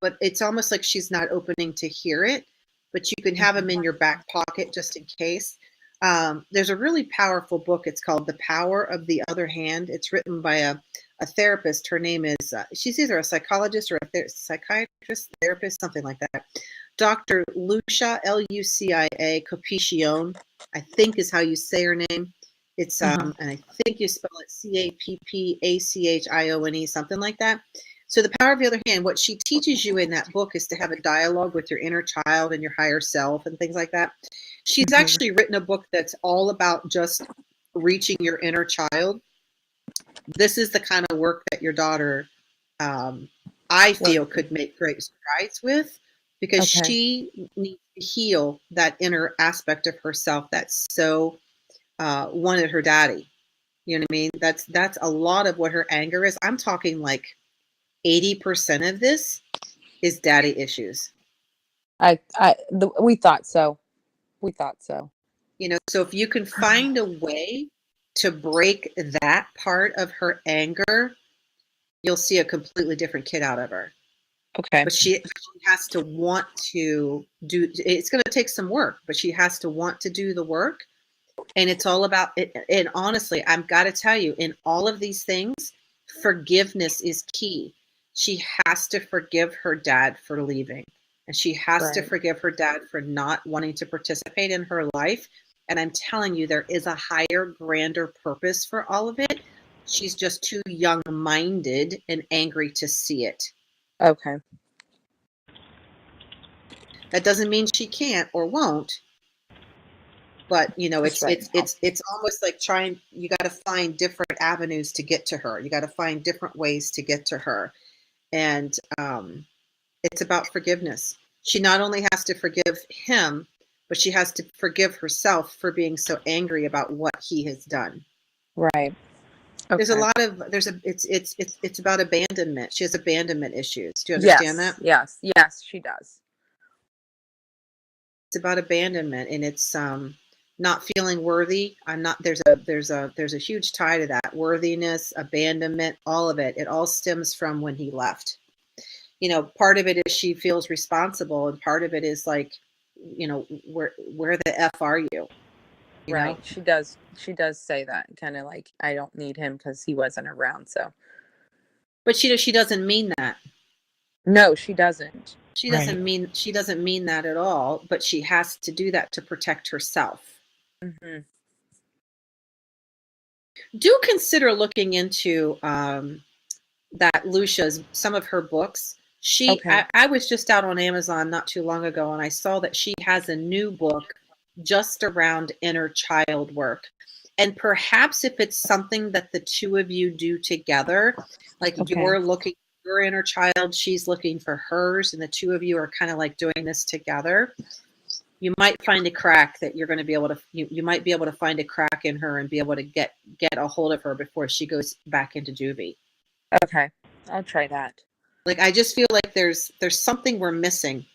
but it's almost like she's not opening to hear it, but you can have them in your back pocket just in case. There's a really powerful book. It's called The Power of the Other Hand. It's written by a therapist. Her name is, she's either a psychologist or a psychiatrist, therapist, something like that. Dr. Lucia, Lucia Capicione, I think is how you say her name. It's and I think you spell it Cappachione, something like that. So the power of the other hand, what she teaches you in that book is to have a dialogue with your inner child and your higher self and things like that. She's actually written a book that's all about just reaching your inner child. This is the kind of work that your daughter, I feel, could make great strides with, because she needs to heal that inner aspect of herself that's so wanted her daddy. You know what I mean? That's a lot of what her anger is. I'm talking like 80% of this is daddy issues. We thought so. We thought so. You know, so if you can find a way to break that part of her anger, you'll see a completely different kid out of her. Okay. But she has to want to do, it's going to take some work, but she has to want to do the work. And it's all about it. And honestly, I've got to tell you, in all of these things, forgiveness is key. She has to forgive her dad for leaving. And she has to forgive her dad for not wanting to participate in her life. And I'm telling you, there is a higher, grander purpose for all of it. She's just too young-minded and angry to see it. Okay. That doesn't mean she can't or won't. But you know, it's almost like you got to find different avenues to get to her. You got to find different ways to get to her. And it's about forgiveness. She not only has to forgive him, but she has to forgive herself for being so angry about what he has done. Right. Okay. There's a lot of it's about abandonment. She has abandonment issues. Do you understand that? Yes, she does. It's about abandonment, and it's not feeling worthy. There's a huge tie to that. Worthiness, abandonment, all of it. It all stems from when he left. You know, part of it is she feels responsible, and part of it is like, you know, where the F are you? Right. Know? She does say that, kind of like, I don't need him because he wasn't around. So, but she doesn't mean that. No, she doesn't. She doesn't mean that at all. But she has to do that to protect herself. Mm-hmm. Do consider looking into that Lucia's, some of her books. I was just out on Amazon not too long ago, and I saw that she has a new book just around inner child work. And perhaps if it's something that the two of you do together, like you're looking for your inner child, she's looking for hers, and the two of you are kind of like doing this together, you might find a crack that you're going to be able to, you might be able to find a crack in her and be able to get a hold of her before she goes back into juvie. Okay. I'll try that. Like, I just feel like there's something we're missing.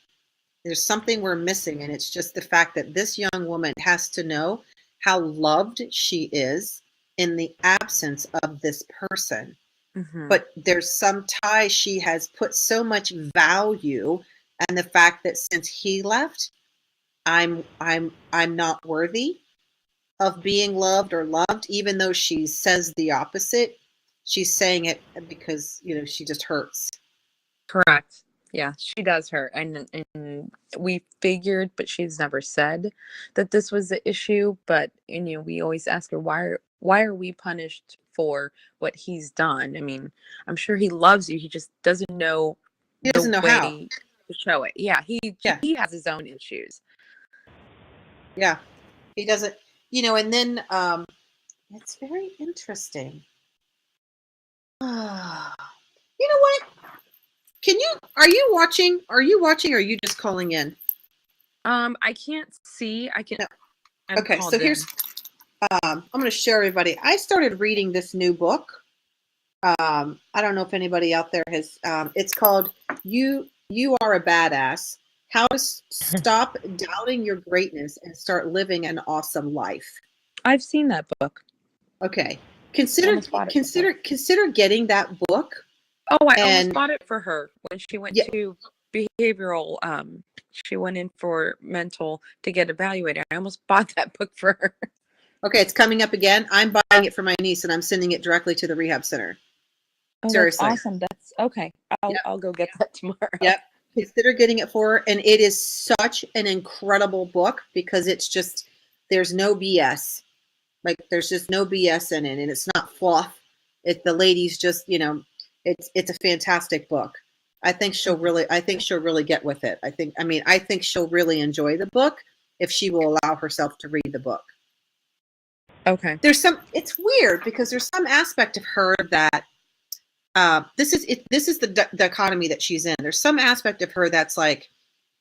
There's something we're missing. And it's just the fact that this young woman has to know how loved she is in the absence of this person. Mm-hmm. But there's some tie she has put so much value, and the fact that since he left, I'm not worthy of being loved or loved, even though she says the opposite. She's saying it because, you know, she just hurts. Correct. Yeah, she does hurt. And we figured, but she's never said that this was the issue. But, you know, we always ask her, why are we punished for what he's done? I mean, I'm sure he loves you. He just doesn't know the way to show it. Yeah, he has his own issues. Yeah, he doesn't, you know, and then it's very interesting. You know what? Are you watching? Or are you just calling in? I can't see. I can. No. Okay, so here's, I'm going to share everybody. I started reading this new book. I don't know if anybody out there has, it's called You Are a Badass: How to Stop Doubting Your Greatness and Start Living an Awesome Life. I've seen that book. Okay. Consider getting that book. Oh, I almost bought it for her when she went to behavioral. She went in for mental to get evaluated. I almost bought that book for her. Okay, it's coming up again. I'm buying it for my niece, and I'm sending it directly to the rehab center. Oh, seriously. That's awesome. That's okay. I'll go get that tomorrow. Yep. consider getting it for her. And it is such an incredible book because it's just, there's no BS. Like there's just no BS in it, and it's not fluff. The lady's just, it's a fantastic book. I think she'll really get with it. I think she'll really enjoy the book if she will allow herself to read the book. Okay. It's weird because there's some aspect of her that this is the dichotomy that she's in. There's some aspect of her that's like,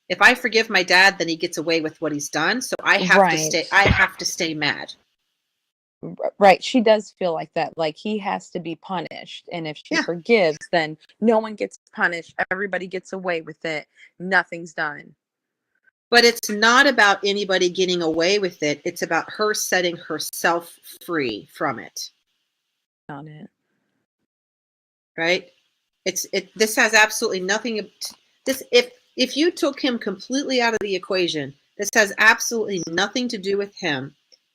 if I forgive my dad, then he gets away with what he's done. So I have to stay mad. Right. She does feel like that. Like he has to be punished. And if she forgives, then no one gets punished. Everybody gets away with it. Nothing's done. But it's not about anybody getting away with it. It's about her setting herself free from it. On it. Right? This has absolutely nothing. If you took him completely out of the equation, this has absolutely nothing to do with him.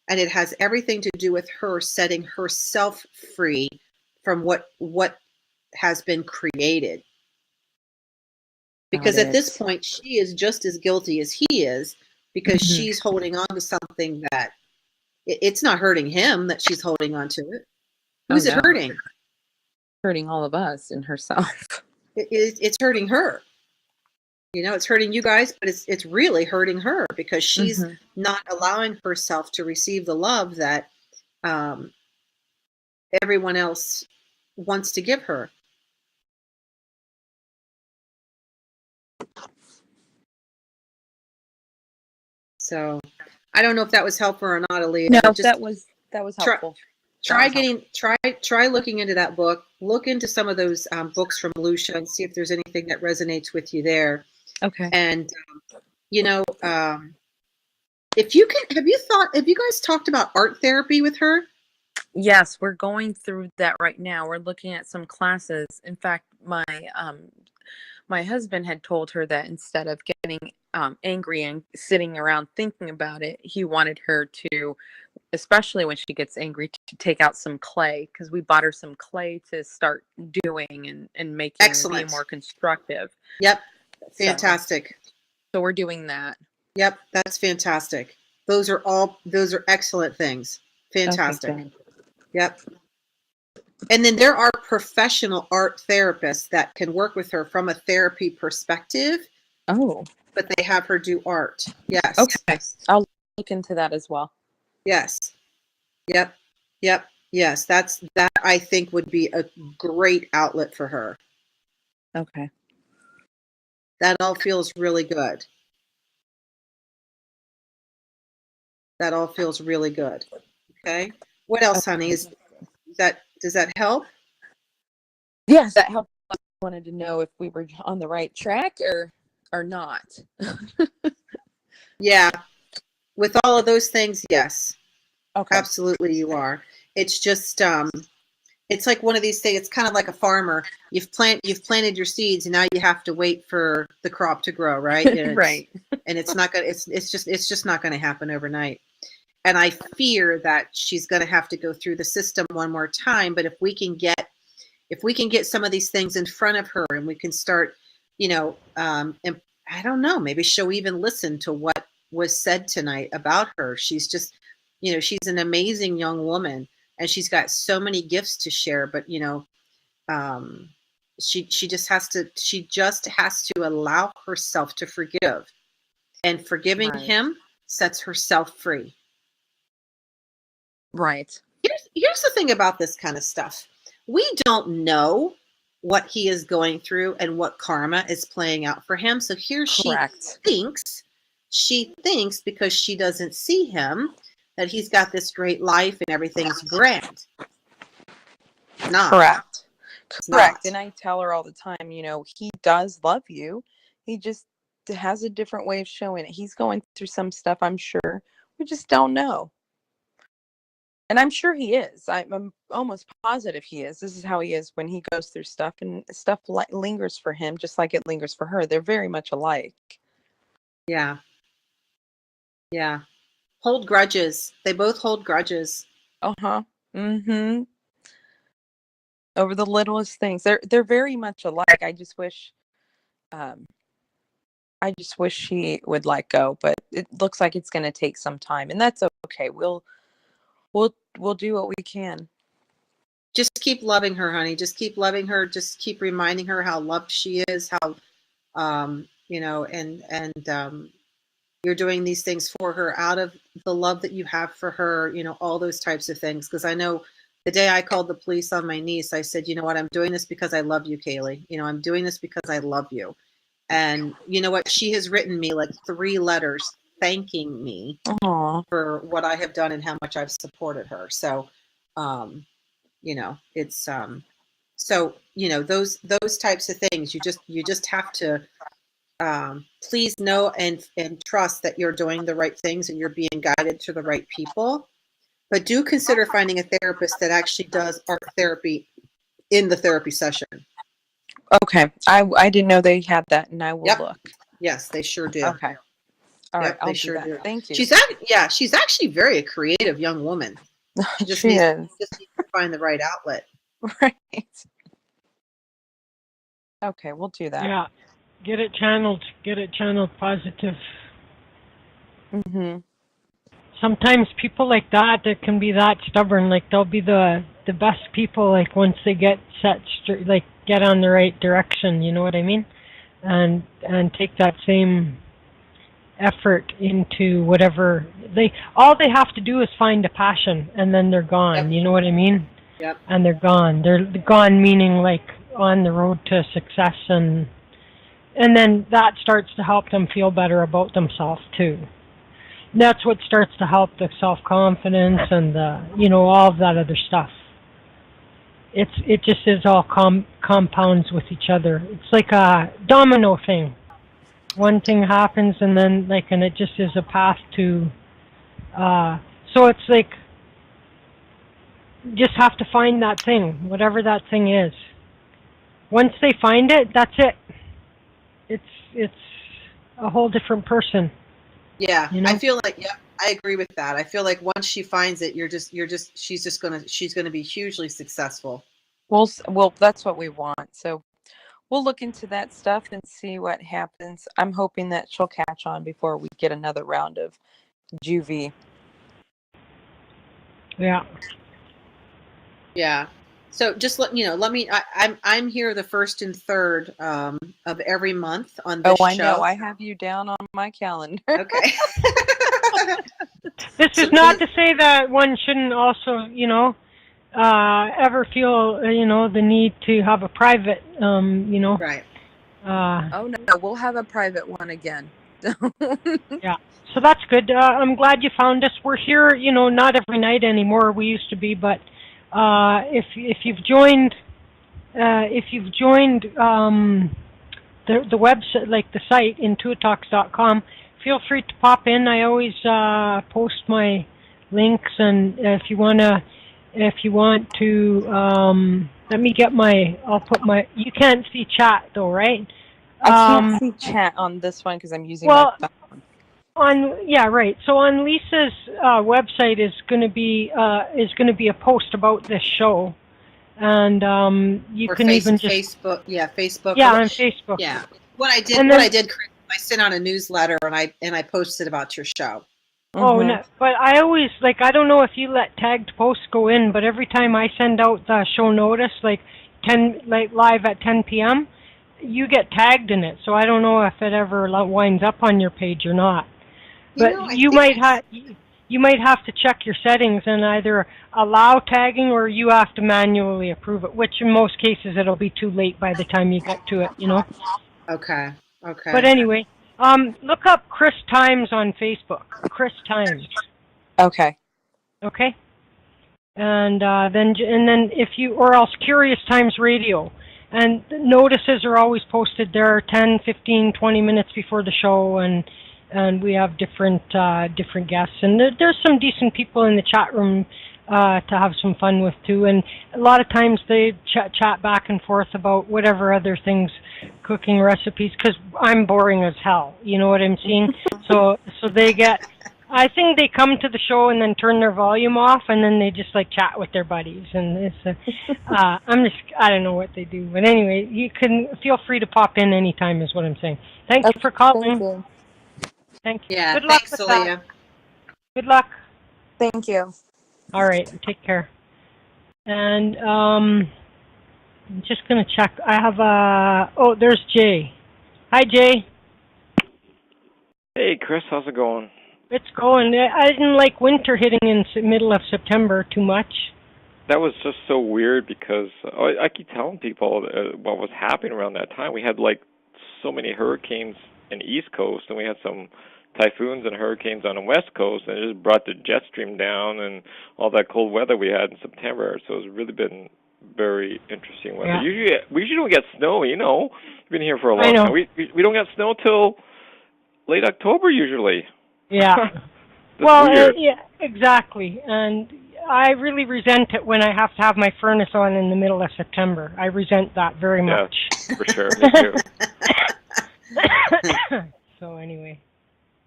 And it has everything to do with her setting herself free from what has been created. Because at this point, she is just as guilty as he is, because she's holding on to something that it's not hurting him that she's holding on to it. Who's it hurting? Hurting all of us and herself. It's hurting her. It's hurting you guys, but it's really hurting her because she's not allowing herself to receive the love that everyone else wants to give her. So I don't know if that was helpful or not, Aaliyah. No, that was helpful. Try looking into that book. Look into some of those books from Lucia and see if there's anything that resonates with you there. Okay. And if you can, have you guys talked about art therapy with her? Yes, we're going through that right now. We're looking at some classes. In fact, my husband had told her that instead of getting angry and sitting around thinking about it, he wanted her to, especially when she gets angry, to take out some clay, because we bought her some clay to start doing and making be more constructive. Yep. Fantastic. So we're doing that. Yep, that's fantastic. Those are excellent things. Fantastic. Okay, yep. And then there are professional art therapists that can work with her from a therapy perspective. Oh. But they have her do art. Yes. Okay. I'll look into that as well. Yes. Yep. Yes. That I think would be a great outlet for her. Okay. That all feels really good. That all feels really good. Okay. What else, honey? Does that help? Yes, that helped. I wanted to know if we were on the right track or not. Yeah. With all of those things, yes. Okay. Absolutely you are. It's just it's like one of these things. It's kind of like a farmer. You've planted your seeds, and now you have to wait for the crop to grow, right? Right. And it's not gonna. It's just not going to happen overnight. And I fear that she's going to have to go through the system one more time. But if we can get some of these things in front of her, and we can start, and I don't know, maybe she'll even listen to what was said tonight about her. She's just, she's an amazing young woman. And she's got so many gifts to share, but she just has to allow herself to forgive, and forgiving him sets herself free. Right. Here's the thing about this kind of stuff. We don't know what he is going through and what karma is playing out for him. So here she thinks because she doesn't see him that he's got this great life and everything's grand. Not. Correct. Correct. And I tell her all the time, he does love you. He just has a different way of showing it. He's going through some stuff, I'm sure. We just don't know. And I'm sure he is. I'm almost positive he is. This is how he is when he goes through stuff, and stuff lingers for him just like it lingers for her. They're very much alike. Yeah. Yeah. Hold grudges. They both hold grudges. Uh-huh. Mm-hmm. Over the littlest things. They're very much alike. I just wish I just wish she would let go, but it looks like it's going to take some time, and that's okay. We'll do what we can. Just keep loving her, honey. Just keep loving her. Just keep reminding her how loved she is, how, and you're doing these things for her out of the love that you have for her, all those types of things. Because I know the day I called the police on my niece, I said, you know what, I'm doing this because I love you, Kaylee. I'm doing this because I love you. And you know what? She has written me like 3 letters thanking me Aww. for what I have done and how much I've supported her. So, it's so those types of things. You just have to please know and trust that you're doing the right things and you're being guided to the right people. But do consider finding a therapist that actually does art therapy in the therapy session. Okay. I didn't know they had that, and I will look. Yes, they sure do. Okay. All right. I'll they do sure that. do. Thank you. She's actually very a creative young woman. She just needs to find the right outlet. Right. Okay, we'll do that. Yeah. Get it channeled positive. Mm-hmm. Sometimes people like that can be that stubborn, like they'll be the best people, like once they get get on the right direction, you know what I mean? And take that same effort into whatever all they have to do is find a passion, and then they're gone. Yep. You know what I mean? Yep. And they're gone. They're gone, meaning like on the road to success, and then that starts to help them feel better about themselves too. That's what starts to help the self-confidence and all of that other stuff. It just is all compounds with each other. It's like a domino thing. One thing happens, and then and it just is a path to. So it's like you just have to find that thing, whatever that thing is. Once they find it, that's it. It's a whole different person. Yeah, I feel like I agree with that. I feel like once she finds it, she's gonna be hugely successful. Well, that's what we want. So we'll look into that stuff and see what happens. I'm hoping that she'll catch on before we get another round of juvie. Yeah. Yeah. So just let me. I'm here the 1st and 3rd of every month on this show. Oh, I know. I have you down on my calendar. Okay. This is not to say that one shouldn't also, ever feel, the need to have a private, Right. Oh no, we'll have a private one again. Yeah. So that's good. I'm glad you found us. We're here, not every night anymore. We used to be, but if you've joined the website, like the site IntuiTalks.com, feel free to pop in. I always post my links, and if you want to, let me get I'll put my. You can't see chat though, right? I can't see chat on this one because I'm using my phone. Right. So on Lisa's website is going to be a post about this show, and you can even just Facebook. Yeah, Facebook. Yeah, on Facebook. Yeah. What I did, Chris, I sent out a newsletter and I posted about your show. Oh, no, but I always I don't know if you let tagged posts go in, but every time I send out the show notice, live at 10 p.m., you get tagged in it. So I don't know if it ever winds up on your page or not. But you might have to check your settings and either allow tagging or you have to manually approve it, which in most cases it'll be too late by the time you get to it, Okay. But anyway, look up Chris Times on Facebook. Chris Times. Okay. Okay. And then if you, or else Curious Times Radio. And notices are always posted there 10, 15, 20 minutes before the show, and we have different guests. And there's some decent people in the chat room to have some fun with too. And a lot of times they chat back and forth about whatever other things, cooking recipes, because I'm boring as hell. You know what I'm saying? So they get I think they come to the show and then turn their volume off, and then they just like chat with their buddies. And it's, I don't know what they do, but anyway, you can feel free to pop in anytime, is what I'm saying. Thank you for calling. Thank you. Thank you. Yeah, Good luck thanks, with Aaliyah. that. Good luck. Thank you. All right, take care. And I'm just gonna check. I have oh, there's Jay. Hi, Jay. Hey, Chris, how's it going? It's going. I didn't like winter hitting in the middle of September too much. That was just so weird because I keep telling people what was happening around that time. We had like so many hurricanes in the East Coast, and we had some typhoons and hurricanes on the West Coast, and it just brought the jet stream down and all that cold weather we had in September. So it's really been very interesting weather. Yeah. We usually don't get snow, you know. We've been here for a long time. We don't get snow till late October usually. Yeah. Well, yeah, exactly. And I really resent it when I have to have my furnace on in the middle of September. I resent that very much. Yeah, for sure. Me too. So anyway.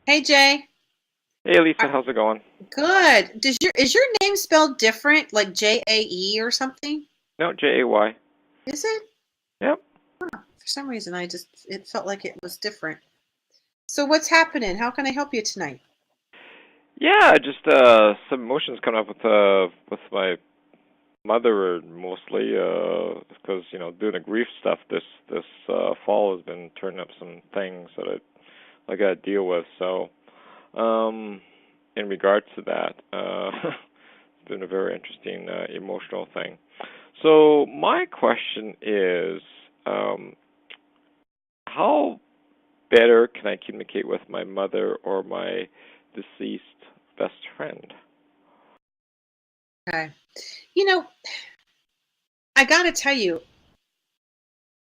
Hey, Jay. Hey, Lisa, how's it going? Good. Is your name spelled different, like Jae or something? No, Jay. Is it? Yep. Huh. For some reason, it felt like it was different. So what's happening? How can I help you tonight? Yeah, just some emotions coming up with my mother mostly, because doing the grief stuff this fall has been turning up some things that I got to deal with. So, in regards to that, it's been a very interesting emotional thing. So my question is, how better can I communicate with my mother or my deceased best friend? Okay. I got to tell you,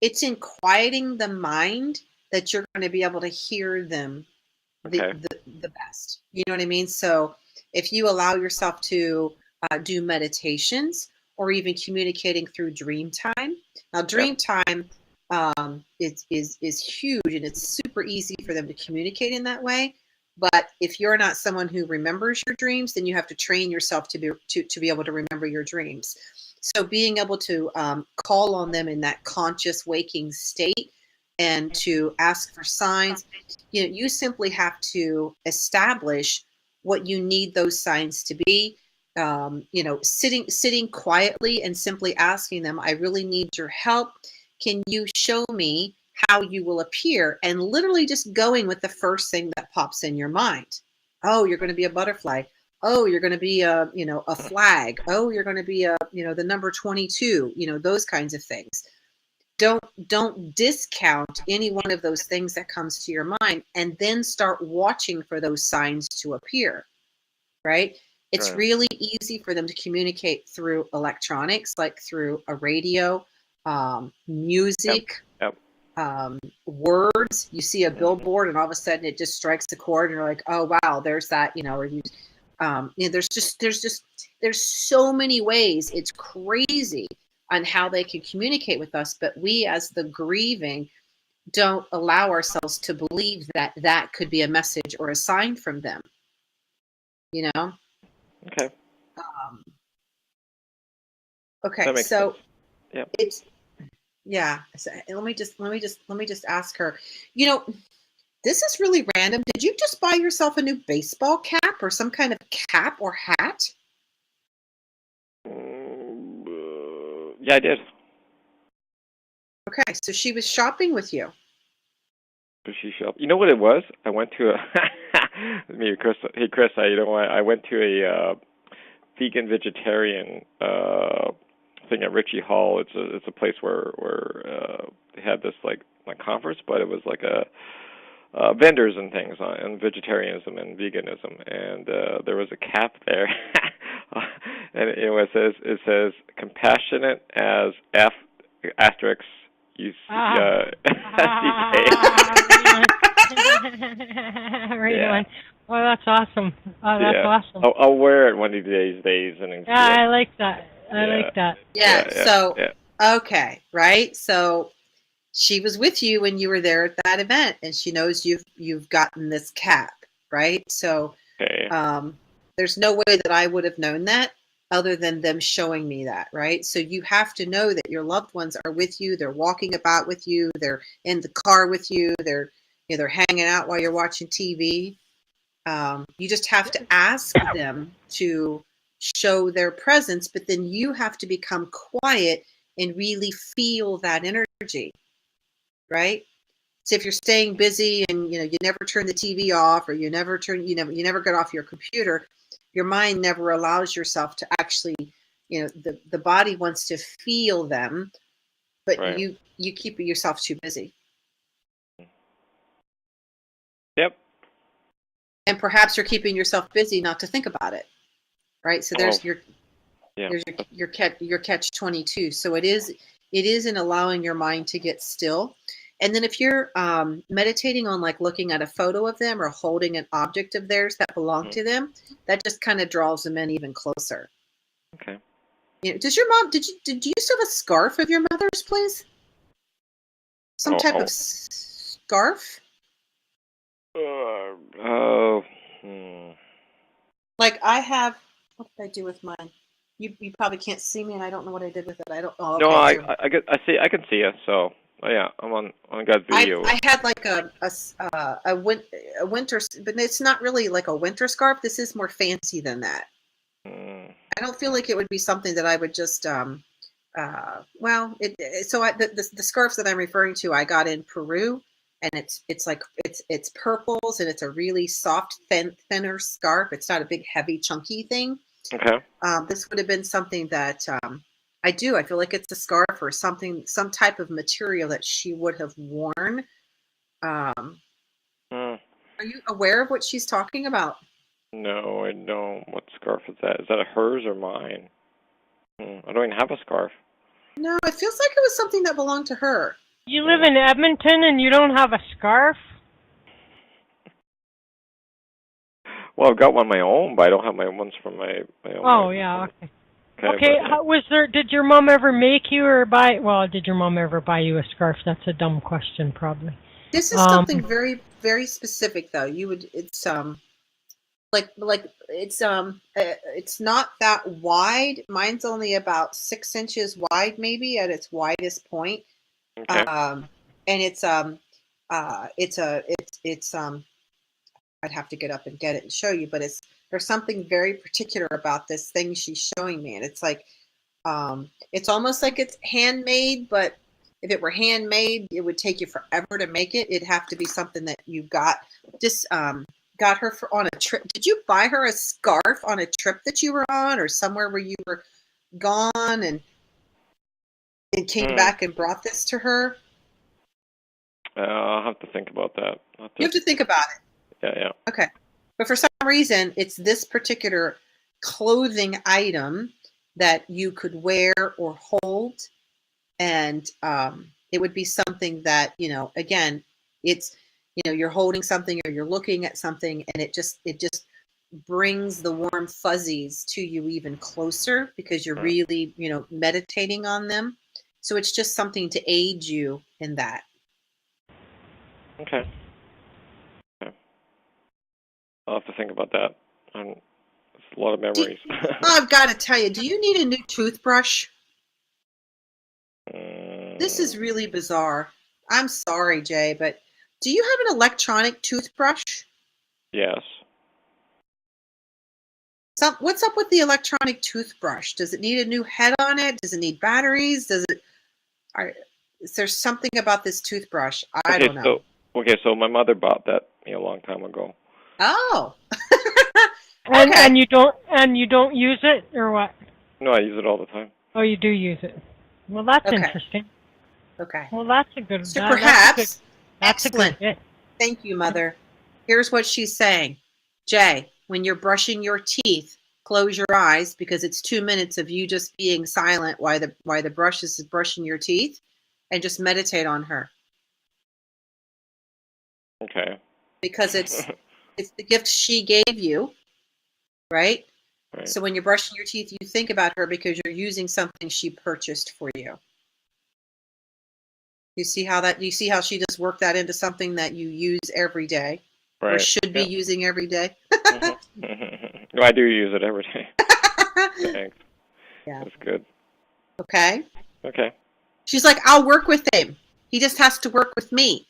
it's in quieting the mind that you're going to be able to hear them the best. You know what I mean? So if you allow yourself to do meditations or even communicating through dream time. Now, dream time is huge, and it's super easy for them to communicate in that way. But if you're not someone who remembers your dreams, then you have to train yourself to be able to remember your dreams. So being able to call on them in that conscious waking state and to ask for signs, you simply have to establish what you need those signs to be. Sitting quietly and simply asking them, I really need your help. Can you show me how you will appear? And literally just going with the first thing that pops in your mind. Oh, you're going to be a butterfly. Oh, you're going to be a flag. Oh, you're going to be the number 22, those kinds of things. Don't discount any one of those things that comes to your mind, and then start watching for those signs to appear, right? It's really easy for them to communicate through electronics, like through a radio, music, words. You see a billboard and all of a sudden it just strikes a chord and you're like, oh wow, there's that, or you there's so many ways. It's crazy on how they can communicate with us, but we as the grieving don't allow ourselves to believe that that could be a message or a sign from them. Okay. Okay. So yep. It's So let me just ask her. This is really random. Did you just buy yourself a new baseball cap or some kind of cap or hat? Yeah, I did. Okay, so she was shopping with you. She shopped. You know what it was? I went to Chris. Hey, Chris. I went to a vegan vegetarian thing at Ritchie Hall. It's a place where they had this like conference, but it was like a vendors and things on vegetarianism and veganism, and there was a cap there, and it says compassionate as F asterisk you right on. Oh, that's awesome. Oh, that's awesome. I'll wear it one of these days. I like that. I like that. Okay, right? So she was with you when you were there at that event, and she knows you've gotten this cap, right? So Okay. There's no way that I would have known that other than them showing me that, right? So you have to know that your loved ones are with you. They're walking about with you. They're in the car with you. They're hanging out while you're watching TV. You just have to ask them to show their presence, but then you have to become quiet and really feel that energy, right? So if you're staying busy and you never turn the TV off, or you never get off your computer, your mind never allows yourself to actually, the body wants to feel them, but Right. you keep yourself too busy. Yep. And perhaps you're keeping yourself busy not to think about it, right? So there's your catch 22. So it is in allowing your mind to get still. And then if you're meditating on like looking at a photo of them or holding an object of theirs that belonged to them, that just kind of draws them in even closer. Okay. Does your mom, did you still have a scarf of your mother's, please? Some type of scarf? Like I have, what did I do with mine? You probably can't see me, and I don't know what I did with it. I don't. Oh, okay. No, I can see you. So, yeah, I'm on God's video. I had like a winter, but it's not really like a winter scarf. This is more fancy than that. I don't feel like it would be something that I would just the scarves that I'm referring to, I got in Peru, and it's purples, and it's a really soft, thinner scarf. It's not a big, heavy, chunky thing. Okay. This would have been something that I feel like it's a scarf or something, some type of material that she would have worn. Are you aware of what she's talking about? No, I don't. What scarf is that? Is that hers or mine? I don't even have a scarf. No, it feels like it was something that belonged to her. You live in Edmonton and you don't have a scarf? Well, I've got one of my own, but I don't have my ones from my own. Oh, yeah, okay. Okay, did your mom ever make you or did your mom ever buy you a scarf? That's a dumb question, probably. This is something very, very specific, though. It's it's not that wide. Mine's only about 6 inches wide, maybe at its widest point. Okay. And I'd have to get up and get it and show you, but there's something very particular about this thing she's showing me, and it's like it's almost like it's handmade, but if it were handmade, it would take you forever to make it. It'd have to be something that you got her on a trip. Did you buy her a scarf on a trip that you were on, or somewhere where you were gone and came back and brought this to her? I'll have to think about that. You have to think about it. Yeah. Okay. But for some reason, it's this particular clothing item that you could wear or hold. And it would be something that, again, it's, you're holding something or you're looking at something, and it just brings the warm fuzzies to you even closer because you're really, meditating on them. So it's just something to aid you in that. Okay. I'll have to think about that. It's a lot of memories. I've got to tell you, do you need a new toothbrush? This is really bizarre. I'm sorry, Jay, but do you have an electronic toothbrush? Yes. What's up with the electronic toothbrush? Does it need a new head on it? Does it need batteries? Is there something about this toothbrush? I don't know. So my mother bought that a long time ago. Oh. Okay. Okay. And you don't use it, or what? No, I use it all the time. Oh, you do use it. Well, that's interesting. Okay. Well, that's a good. So perhaps. That's Excellent. a good. Thank you, Mother. Here's what she's saying. Jay, when you're brushing your teeth, close your eyes because it's 2 minutes of you just being silent while the brush is brushing your teeth, and just meditate on her. Okay. Because it's the gift she gave you, right? Right. So when you're brushing your teeth, you think about her because you're using something she purchased for you. You see how she just worked that into something that you use every day. or should be using every day. No, I do use it every day. Thanks. Yeah. That's good. Okay. Okay. She's like, I'll work with him. He just has to work with me.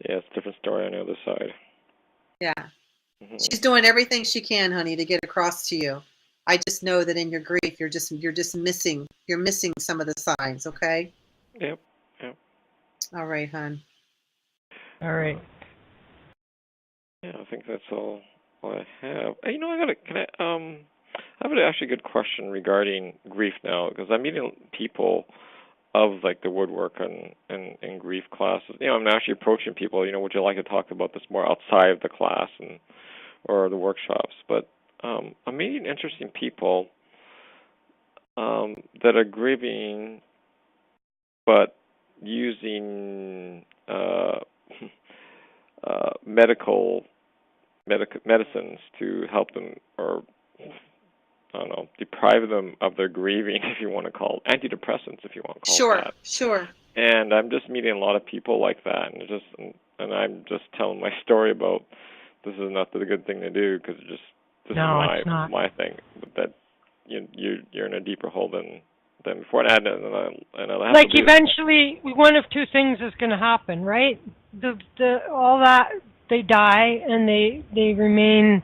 Yeah, it's a different story on the other side. Yeah. She's doing everything she can, honey, to get across to you. I just know that in your grief, you're just missing some of the signs. Okay. Yep. All right, hon. All right. Yeah, I think that's all I have. Hey, I have an actually good question regarding grief now, because I'm meeting people of like the woodwork and grief classes. I'm actually approaching people. Would you like to talk about this more outside of the class or the workshops? But I'm meeting interesting people that are grieving, but using medicines to help them, or I don't know, deprive them of their grieving, if you want to call it, antidepressants, if you want to call it that. Sure. And I'm just meeting a lot of people like that, and I'm just telling my story about this is not the good thing to do, because this is my thing, that you're in a deeper hole than before. And I like eventually, one of two things is going to happen, right? All that, they die and they remain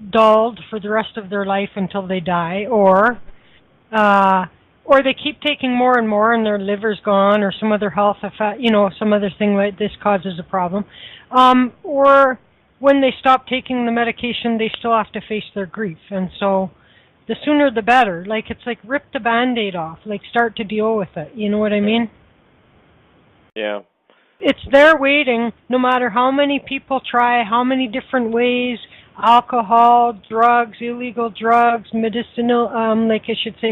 dulled for the rest of their life until they die, or they keep taking more and more and their liver's gone, or some other health effect, some other thing like this causes a problem, or when they stop taking the medication, they still have to face their grief. And so the sooner the better. Like, it's like rip the Band-Aid off, like start to deal with it. You know what I mean? Yeah. It's there waiting, no matter how many people try, how many different ways, alcohol, drugs, illegal drugs, medicinal,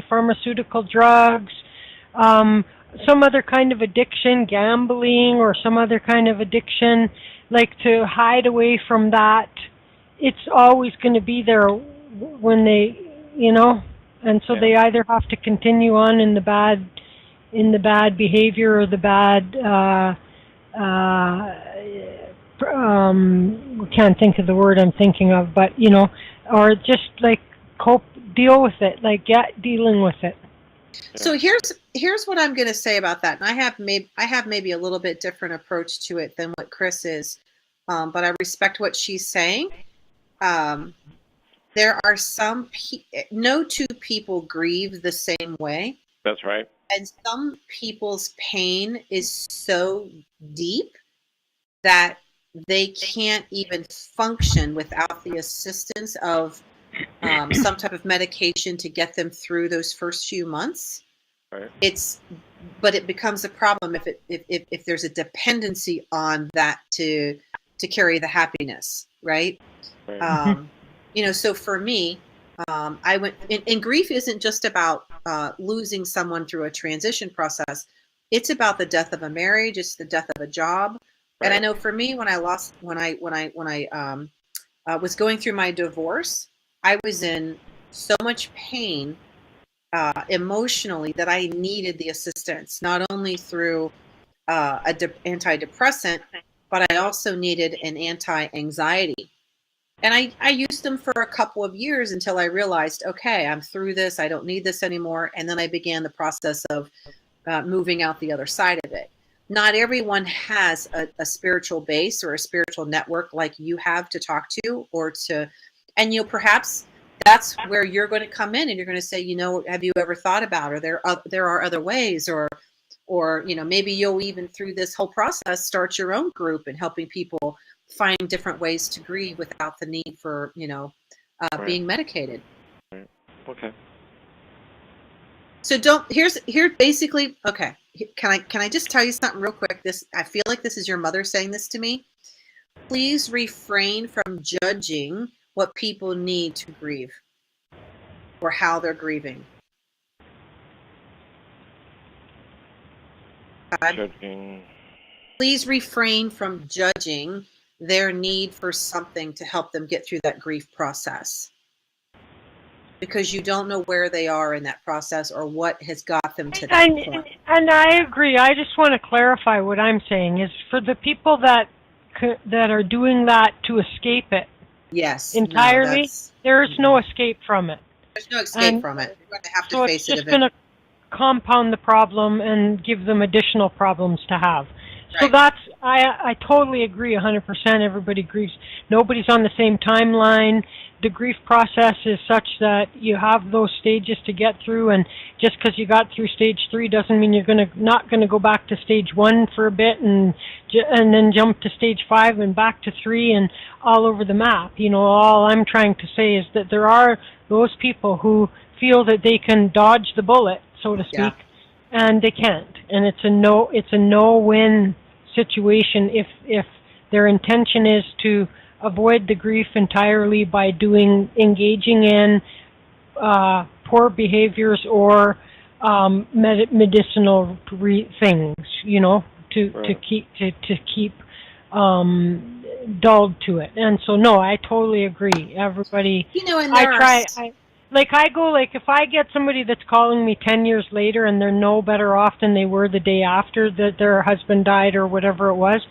pharmaceutical drugs, some other kind of addiction, gambling, or some other kind of addiction, like to hide away from that. It's always going to be there when they, and so they either have to continue on in the bad behavior or the bad, can't think of the word I'm thinking of, but or just like deal with it, like dealing with it. So here's what I'm going to say about that. And I have maybe a little bit different approach to it than what Chris is, but I respect what she's saying. There are no two people grieve the same way. That's right. And some people's pain is so deep that they can't even function without the assistance of some type of medication to get them through those first few months. Right. But it becomes a problem if there's a dependency on that to carry the happiness, right? So for me, I went, and grief isn't just about losing someone through a transition process. It's about the death of a marriage. It's the death of a job. Right. And I know for me, when I was going through my divorce, I was in so much pain emotionally that I needed the assistance, not only through antidepressant, but I also needed an anti-anxiety. And I used them for a couple of years until I realized, okay, I'm through this. I don't need this anymore. And then I began the process of moving out the other side of it. Not everyone has a spiritual base or a spiritual network like you have to talk to and perhaps that's where you're going to come in and you're going to say, have you ever thought about, or there are other ways, or maybe you'll even through this whole process start your own group and helping people find different ways to grieve without the need for being medicated. Right. Okay. So basically, okay. Can I just tell you something real quick? I feel like this is your mother saying this to me. Please refrain from judging what people need to grieve or how they're grieving. Judging. Please refrain from judging their need for something to help them get through that grief process. because you don't know where they are in that process or what has got them to that point. And I agree. I just want to clarify what I'm saying is for the people that are doing that to escape it. Yes. Entirely, No, there's no escape from it. there's no escape from it. You're going to have to face So it it's just going to compound the problem and give them additional problems to have. So that's, I totally agree 100%. Everybody agrees. Nobody's on the same timeline. The grief process is such that you have those stages to get through, and just because you got through stage 3 doesn't mean you're not going to go back to stage 1 for a bit and then jump to stage 5 and back to 3 and all over the map. You know, all I'm trying to say is that there are those people who feel that they can dodge the bullet, so to speak, and they can't. And it's a no-win situation if their intention is to avoid the grief entirely by engaging in poor behaviors or medicinal things, you know, to keep dulled to it. And so no, I totally agree. Everybody, you know, and if I get somebody that's calling me 10 years later and they're no better off than they were the day after that their husband died or whatever it was,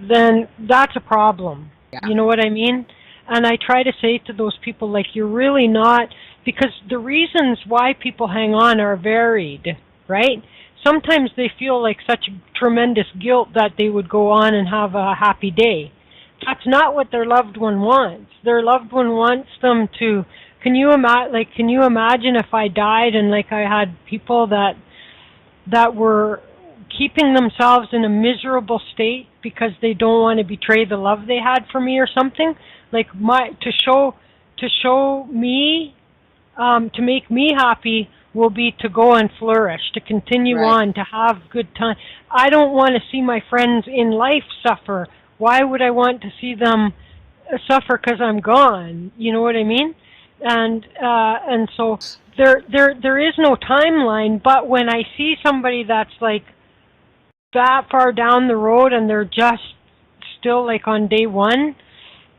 then that's a problem. Yeah. You know what I mean? And I try to say to those people, like, you're really not, because the reasons why people hang on are varied, right? Sometimes they feel like such tremendous guilt that they would go on and have a happy day. That's not what their loved one wants. Their loved one wants them to, can you imagine if I died and like I had people that were keeping themselves in a miserable state because they don't want to betray the love they had for me or something? Like to show me, to make me happy will be to go and flourish, to continue on, to have good time. I don't want to see my friends in life suffer. Why would I want to see them suffer because I'm gone? You know what I mean? And so there is no timeline, but when I see somebody that's like that far down the road and they're just still like on day 1,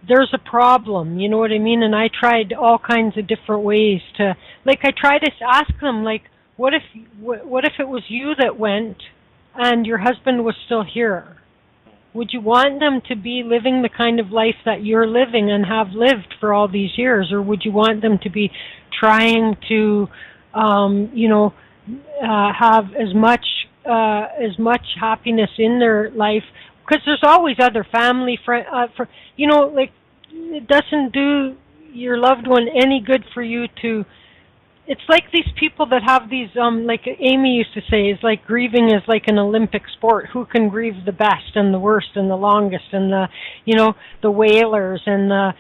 there's a problem, you know what I mean? And I tried all kinds of different ways to, like, I tried to ask them, like, what if it was you that went and your husband was still here? Would you want them to be living the kind of life that you're living and have lived for all these years, or would you want them to be trying to, have as much happiness in their life? Because there's always other family, like, it doesn't do your loved one any good for you to, it's like these people that have these, like Amy used to say, is like grieving is like an Olympic sport. Who can grieve the best and the worst and the longest and the wailers and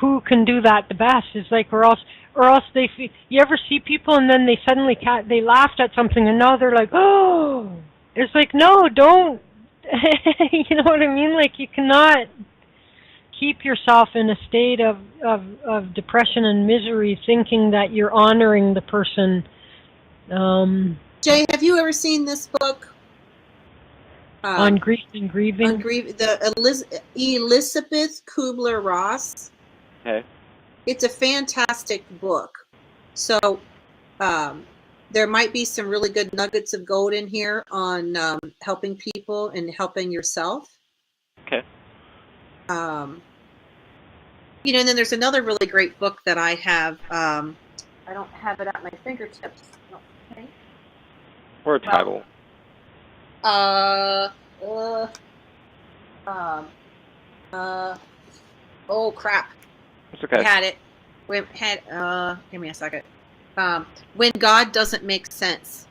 who can do that the best? Is like, or else you ever see people and then they suddenly they laughed at something and now they're like, oh, it's like, no, don't, you know what I mean? Like, you cannot keep yourself in a state of depression and misery thinking that you're honoring the person. Jay, have you ever seen this book? On grief and grieving? On grief, Elizabeth Kubler-Ross. Okay. It's a fantastic book. So there might be some really good nuggets of gold in here on helping people and helping yourself. Okay. And then there's another really great book that I have. I don't have it at my fingertips. Okay. Or a title. Oh crap! It's okay. I had it. Give me a second. When God Doesn't Make Sense.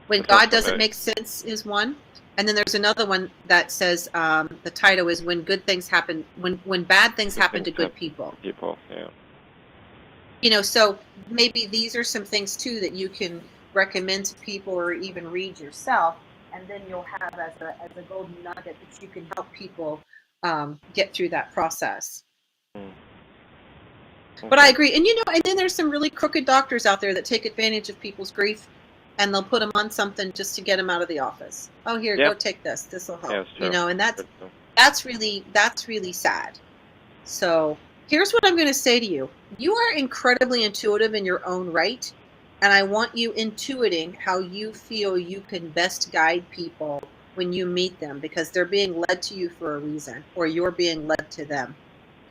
When God Doesn't Make Sense is one. And then there's another one that says the title is When Good Things Happen, when Bad Things Happen to Good People. Yeah. So maybe these are some things too that you can recommend to people or even read yourself, and then you'll have as a golden nugget that you can help people get through that process. Okay. But I agree, and and then there's some really crooked doctors out there that take advantage of people's grief. And they'll put them on something just to get them out of the office. Oh, here, go take this. This will help. And that's really sad. So, Here's what I'm going to say to you. You are incredibly intuitive in your own right, and I want you intuiting how you feel you can best guide people when you meet them, because they're being led to you for a reason, or you're being led to them.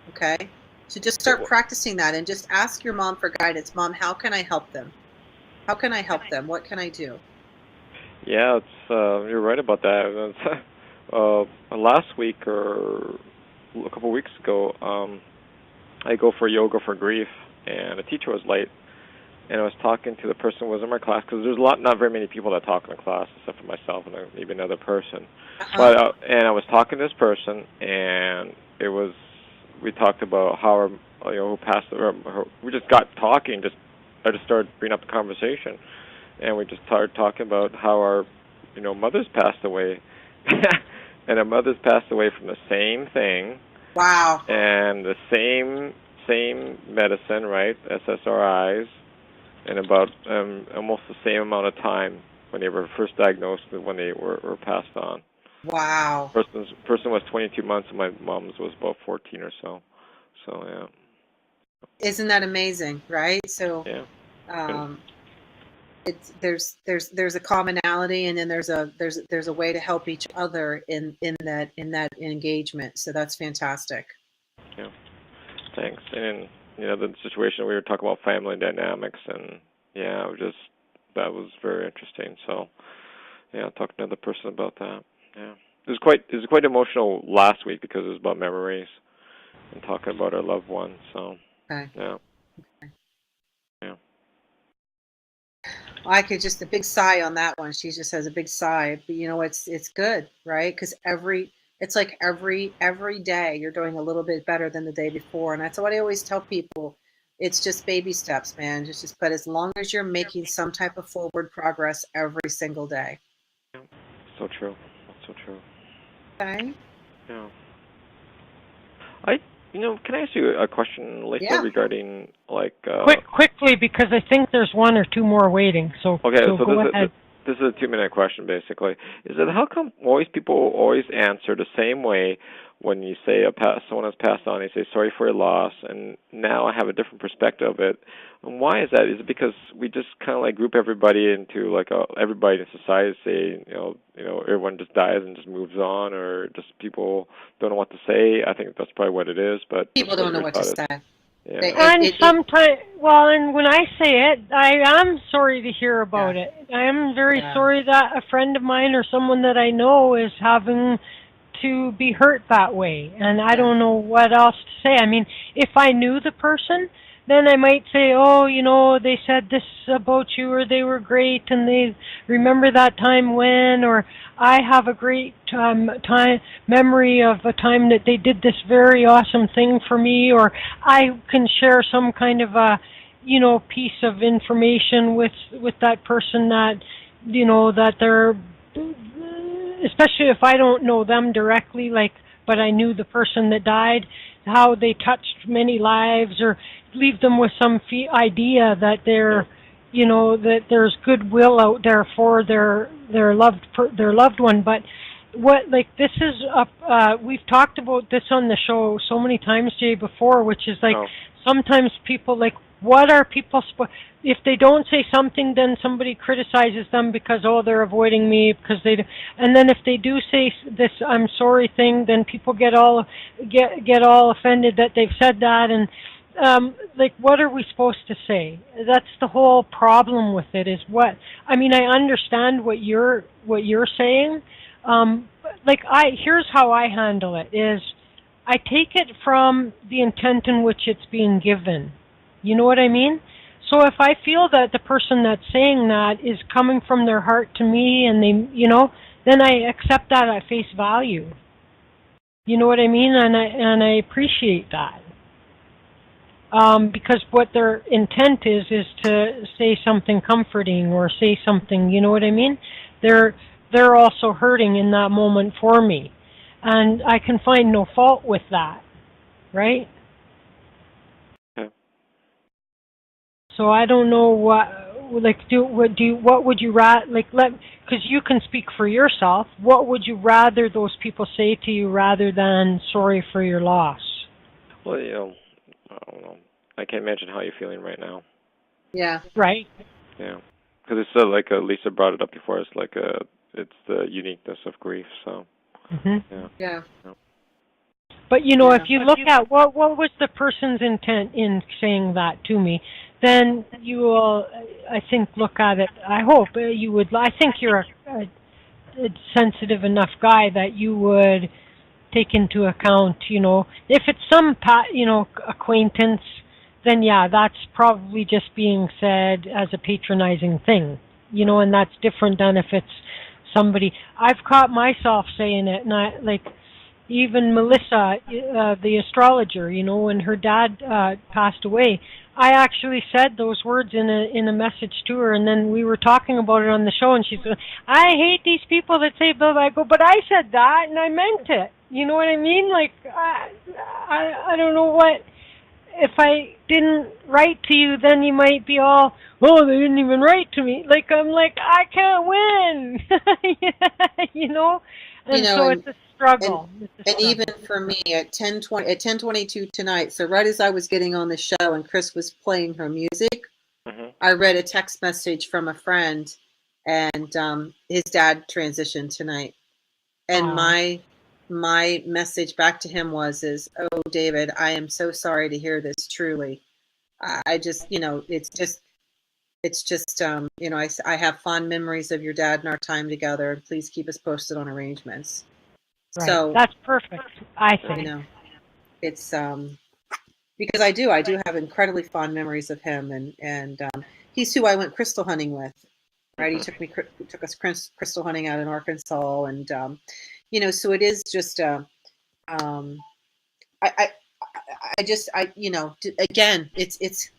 Okay? So just start practicing that and just ask your mom for guidance. Mom, how can I help them? How can I help them? What can I do? Yeah, it's you're right about that. Last week or a couple of weeks ago, I go for yoga for grief, and the teacher was late, and I was talking to the person who was in my class, because there's not very many people that talk in the class except for myself and maybe another person. But and I was talking to this person, and we talked about how who passed. We just got talking. I just started bringing up the conversation, and we just started talking about how our mothers passed away, and our mothers passed away from the same thing. Wow. And the same medicine, right? SSRIs, and about almost the same amount of time when they were first diagnosed and when they were passed on. Wow. Person was 22 months, and my mom's was about 14 or so. So yeah. Isn't that amazing, right? So yeah. There's a commonality, and then there's a way to help each other in that engagement. So that's fantastic. Yeah. Thanks. And the situation we were talking about, family dynamics, and that was very interesting. So talking to another person about that. Yeah. It was quite emotional last week because it was about memories and talking about our loved ones. So okay. Yeah. Okay. Yeah. I could just a big sigh on that one. She just has a big sigh, but it's good, right? Because it's like every day you're doing a little bit better than the day before, and that's what I always tell people. It's just baby steps, man. But as long as you're making some type of forward progress every single day. Yeah. So true. That's so true. Okay. Yeah. Can I ask you a question, Lisa, regarding quickly, because I think there's one or two more waiting. So okay, so go ahead. This is a 2-minute question, basically. Is that how come people always answer the same way when you say someone has passed on? They say sorry for your loss, and now I have a different perspective of it. And why is that? Is it because we just kind of group everybody into everybody in society say everyone just dies and just moves on, or just people don't know what to say? I think that's probably what it is. But people don't know what to say. Yeah. And sometimes, and when I say it, I am sorry to hear about it. I am very sorry that a friend of mine or someone that I know is having to be hurt that way. And I don't know what else to say. I mean, if I knew the person, then I might say, they said this about you, or they were great, and they remember that time when, or I have a great memory of a time that they did this very awesome thing for me, or I can share some kind of a, piece of information with that person that, that they're, especially if I don't know them directly, but I knew the person that died, how they touched many lives, or leave them with some idea that they're, that there's goodwill out there for their loved one. But this is we've talked about this on the show so many times, Jay, before, which is sometimes people what are people if they don't say something, then somebody criticizes them because they're avoiding me because and then if they do say this I'm sorry thing, then people get all offended that they've said that, and what are we supposed to say? That's the whole problem with it. I understand what you're saying. Here's how I handle it is I take it from the intent in which it's being given. You know what I mean? So if I feel that the person that's saying that is coming from their heart to me, and they, then I accept that at face value. You know what I mean? And I appreciate that. Because what their intent is to say something comforting or say something, you know what I mean? They're also hurting in that moment for me. And I can find no fault with that, right? So I don't know what would you rather, because you can speak for yourself, what would you rather those people say to you rather than sorry for your loss? Well, I don't know. I can't imagine how you're feeling right now. Yeah. Right. Yeah, because it's like Lisa brought it up before. It's like it's the uniqueness of grief. So Mm-hmm. Yeah. But if you look at what was the person's intent in saying that to me, then you will, I think, look at it. I hope you would. I think you're a sensitive enough guy that you would take into account. If it's some acquaintance, then yeah, that's probably just being said as a patronizing thing. And that's different than if it's somebody. I've caught myself saying it, and I like. Even Melissa, the astrologer, when her dad passed away, I actually said those words in a message to her, and then we were talking about it on the show, and she's going, I hate these people that say blah, blah. I go, but I said that, and I meant it. You know what I mean? Like, I don't know what, if I didn't write to you, then you might be all, oh, they didn't even write to me. Like, I'm like, I can't win, And so it's a struggle. And even for me at 10:22 tonight, so right as I was getting on the show and Chris was playing her music, I read a text message from a friend, and his dad transitioned tonight. And my message back to him is, oh, David, I am so sorry to hear this, truly. I just, it's just, I have fond memories of your dad and our time together, and please keep us posted on arrangements. Right. So that's perfect, I think. It's because I do have incredibly fond memories of him, and he's who I went crystal hunting with, right? He took us crystal hunting out in Arkansas, and so it is just again, it's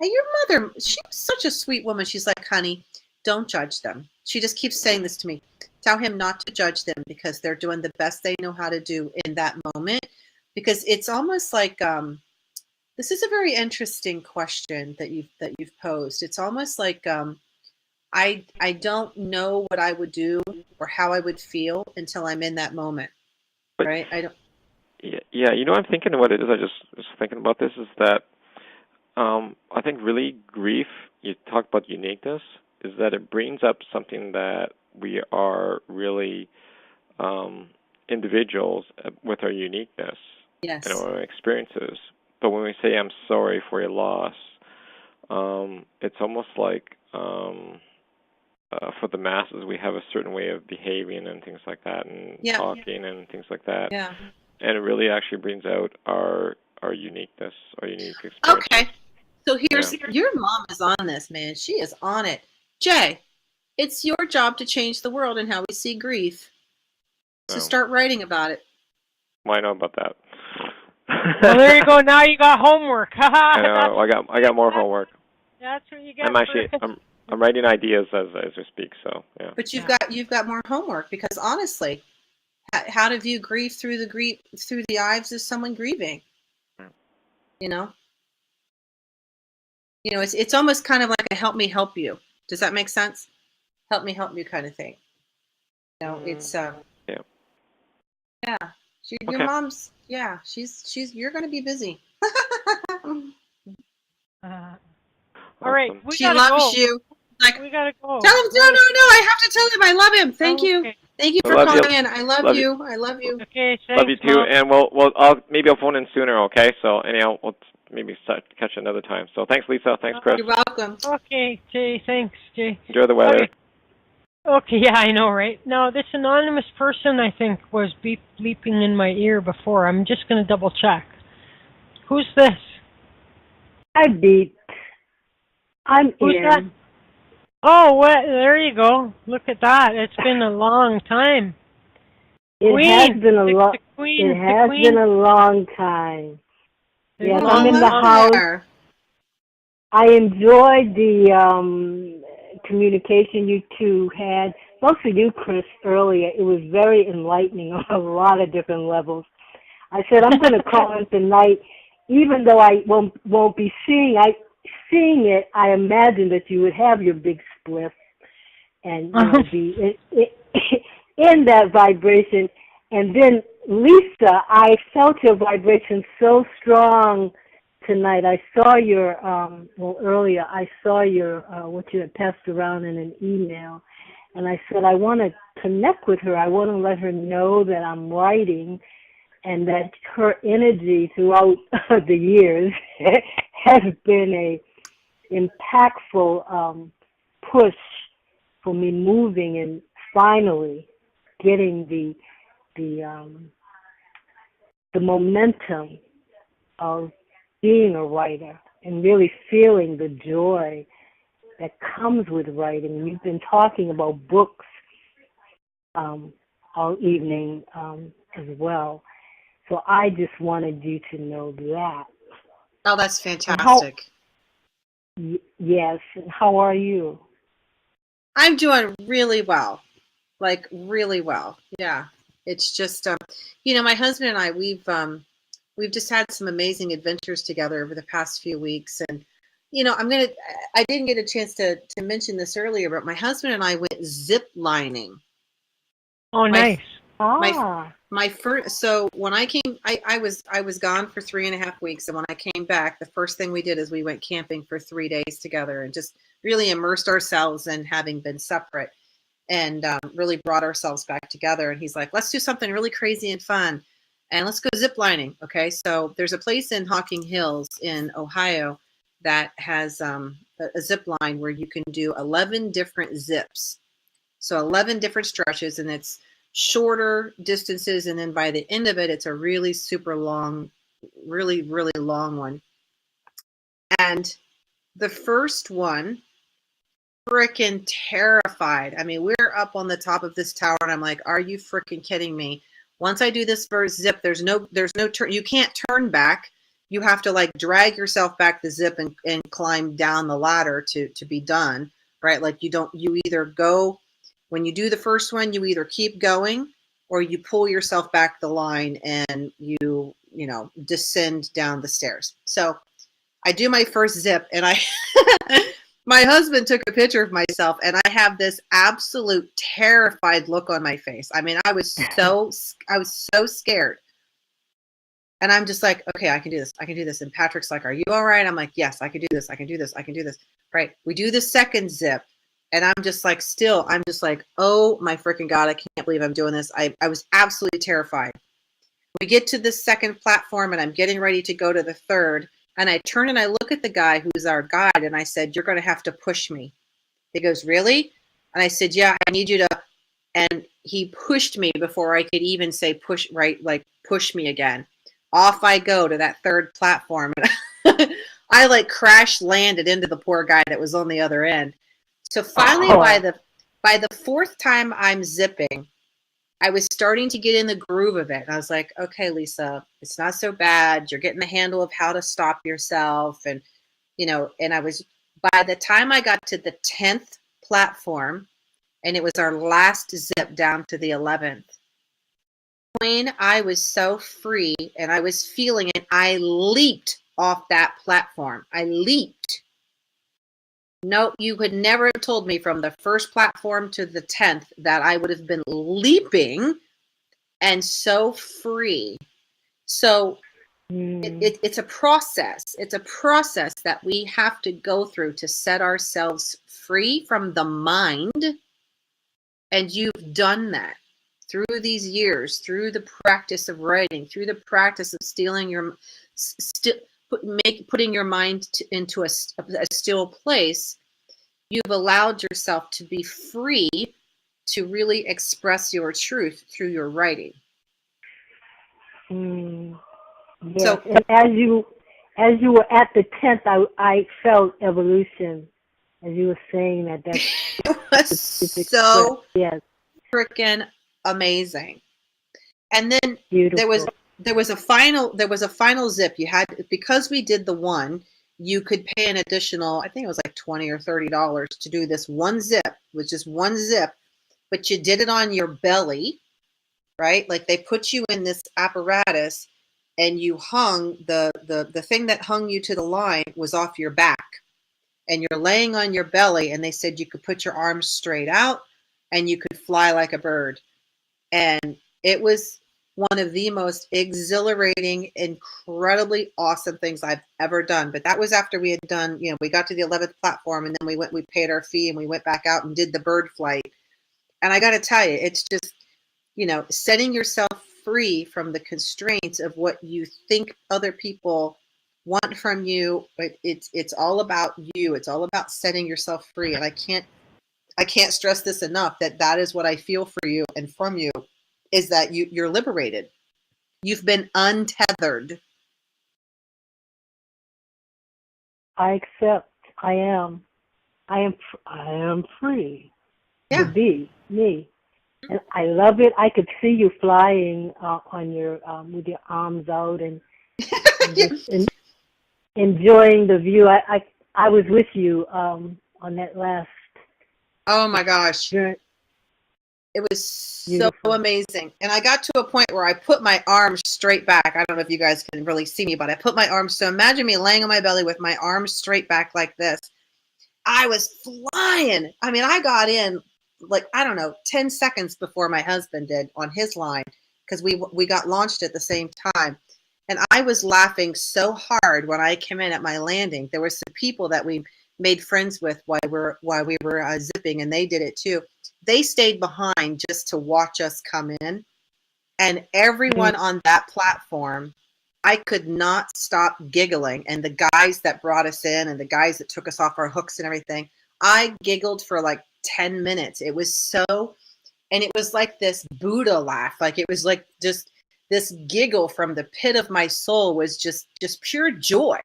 your mother, she was such a sweet woman. She's like, honey, don't judge them. She just keeps saying this to me. Tell him not to judge them because they're doing the best they know how to do in that moment. Because it's almost like this is a very interesting question that you've posed. It's almost like I don't know what I would do or how I would feel until I'm in that moment. Right? I don't. Yeah, I'm thinking what it is. I just was thinking about this is that I think really grief, you talk about uniqueness, is that it brings up something that we are really individuals with our uniqueness and our experiences. But when we say I'm sorry for your loss, it's almost like for the masses we have a certain way of behaving and things like that, and talking and things like that. Yeah. And it really actually brings out our uniqueness, our unique experience. Okay. So here's your mom is on this, man. She is on it. Jay, it's your job to change the world and how we see grief. So start writing about it. Well, I know about that. Well, there you go. Now you got homework. I know. I got more homework. That's what you get. I'm writing ideas as we speak. So yeah. But you've got more homework, because honestly, how to view grief through the eyes of someone grieving. It's almost kind of like a help me help you. Does that make sense? Help me help you kind of thing. It's your mom's, she's you're going to be busy. All right, she loves you. Like, we gotta go. Tell him, no, I have to tell him I love him. Thank you for calling in. I love you. I love you. Okay, thanks, love you too. Mom. And I'll phone in sooner. Okay, so anyhow, we'll maybe catch another time. So thanks, Lisa. Thanks, Chris. You're welcome. Okay, Jay. Thanks, Jay. Enjoy the weather. Okay, yeah, I know, right? Now, this anonymous person, I think, was bleeping in my ear before. I'm just going to double check. Who's this? I beeped. I'm Who's in. that? Oh, what? There you go. Look at that. It's been a long time. It has been a long time. Yes, I'm in the house. I enjoyed the communication you two had, mostly you, Chris, earlier. It was very enlightening on a lot of different levels. I said I'm going to call in tonight, even though I won't be seeing it. I imagine that you would have your big spliff and be in that vibration. And then, Lisa, I felt your vibration so strong tonight. I saw your, earlier, I saw your, what you had passed around in an email. And I said, I want to connect with her. I want to let her know that I'm writing and that her energy throughout the years has been a impactful push for me moving and finally getting the momentum of being a writer and really feeling the joy that comes with writing. You've been talking about books all evening as well. So I just wanted you to know that. Oh, that's fantastic. Yes. And how are you? I'm doing really well. Like really well. Yeah. It's just, my husband and I, we've just had some amazing adventures together over the past few weeks. And, I didn't get a chance to mention this earlier, but my husband and I went zip lining. Oh, nice. My first, so when I came, I was gone for 3.5 weeks. And when I came back, the first thing we did is we went camping for 3 days together and just really immersed ourselves in having been separate and really brought ourselves back together. And he's like, let's do something really crazy and fun. And let's go zip lining. Okay. So there's a place in Hocking Hills in Ohio that has a zip line where you can do 11 different zips. So 11 different stretches, and it's shorter distances. And then by the end of it, it's a really super long, really, really long one. And the first one, freaking terrified. I mean, we're up on the top of this tower and I'm like, are you freaking kidding me? Once I do this first zip, there's no turn. You can't turn back. You have to like drag yourself back the zip and climb down the ladder to be done, right? Like you either go, when you do the first one, you either keep going or you pull yourself back the line and you descend down the stairs. So I do my first zip and my husband took a picture of myself and I have this absolute terrified look on my face. I mean, I was so scared. And I'm just like, okay, I can do this. I can do this. And Patrick's like, are you all right? I'm like, yes, I can do this. I can do this. I can do this. Right. We do the second zip. And I'm just like, oh my freaking God, I can't believe I'm doing this. I was absolutely terrified. We get to the second platform and I'm getting ready to go to the third. And I turn and I look at the guy who's our guide and I said, you're going to have to push me. He goes, really? And I said, yeah, I need you to. And he pushed me before I could even say push, right? Like push me again. Off I go to that third platform. And I like crash landed into the poor guy that was on the other end. So finally by the fourth time I'm zipping, I was starting to get in the groove of it. And I was like, okay, Lisa, it's not so bad. You're getting the handle of how to stop yourself. And, and I was, by the time I got to the 10th platform, and it was our last zip down to the 11th, when I was so free and I was feeling it, I leaped off that platform. I leaped. No, you could never have told me from the first platform to the 10th that I would have been leaping and so free. So it's a process. It's a process that we have to go through to set ourselves free from the mind. And you've done that through these years, through the practice of writing, through the practice of putting your mind into a still place. You've allowed yourself to be free to really express your truth through your writing. Yes. So, and as you were at the 10th, I felt evolution. As you were saying that, it was so freaking amazing. And then beautiful. there was a final zip. You had, because we did the one, you could pay an additional, I think it was like $20 or $30 to do this one zip, with just one zip, but you did it on your belly, right? Like they put you in this apparatus and you hung, the thing that hung you to the line was off your back. And you're laying on your belly, and they said you could put your arms straight out and you could fly like a bird. And it was one of the most exhilarating, incredibly awesome things I've ever done. But that was after we had done, we got to the 11th platform, and then we paid our fee, and we went back out and did the bird flight. And I got to tell you, it's just, setting yourself free from the constraints of what you think other people want from you. But it's all about you. It's all about setting yourself free. And I can't stress this enough, that is what I feel for you and from you, is that you're liberated. You've been untethered. I accept. I am free Yeah. to be me. And I love it. I could see you flying on your with your arms out and just enjoying the view. I was with you on that last. Oh my gosh. Journey. It was so Beautiful. amazing. And I got to a point where I put my arms straight back. I don't know if you guys can really see me, but I put my arms. So imagine me laying on my belly with my arms straight back like this. I was flying. I mean, I got in 10 seconds before my husband did on his line, because we got launched at the same time. And I was laughing so hard when I came in at my landing. There were some people that we made friends with while we were zipping, and they did it too. They stayed behind just to watch us come in. And everyone on that platform, I could not stop giggling. And the guys that brought us in and the guys that took us off our hooks and everything, I giggled for like 10 minutes. It was and it was like this Buddha laugh. Like it was like just this giggle from the pit of my soul was just pure joy.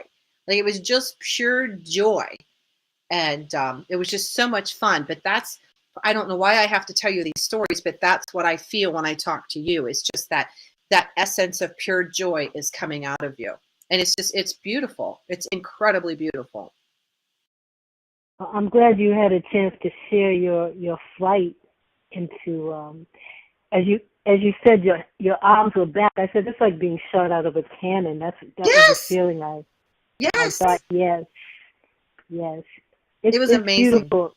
Like it was just pure joy. And it was just so much fun. But I don't know why I have to tell you these stories, but that's what I feel when I talk to you. It's just that essence of pure joy is coming out of you. And it's beautiful. It's incredibly beautiful. I'm glad you had a chance to share your flight into, as you said, your arms were back. I said, it's like being shot out of a cannon. That Yes! was the feeling I thought, yes. It was amazing. Beautiful.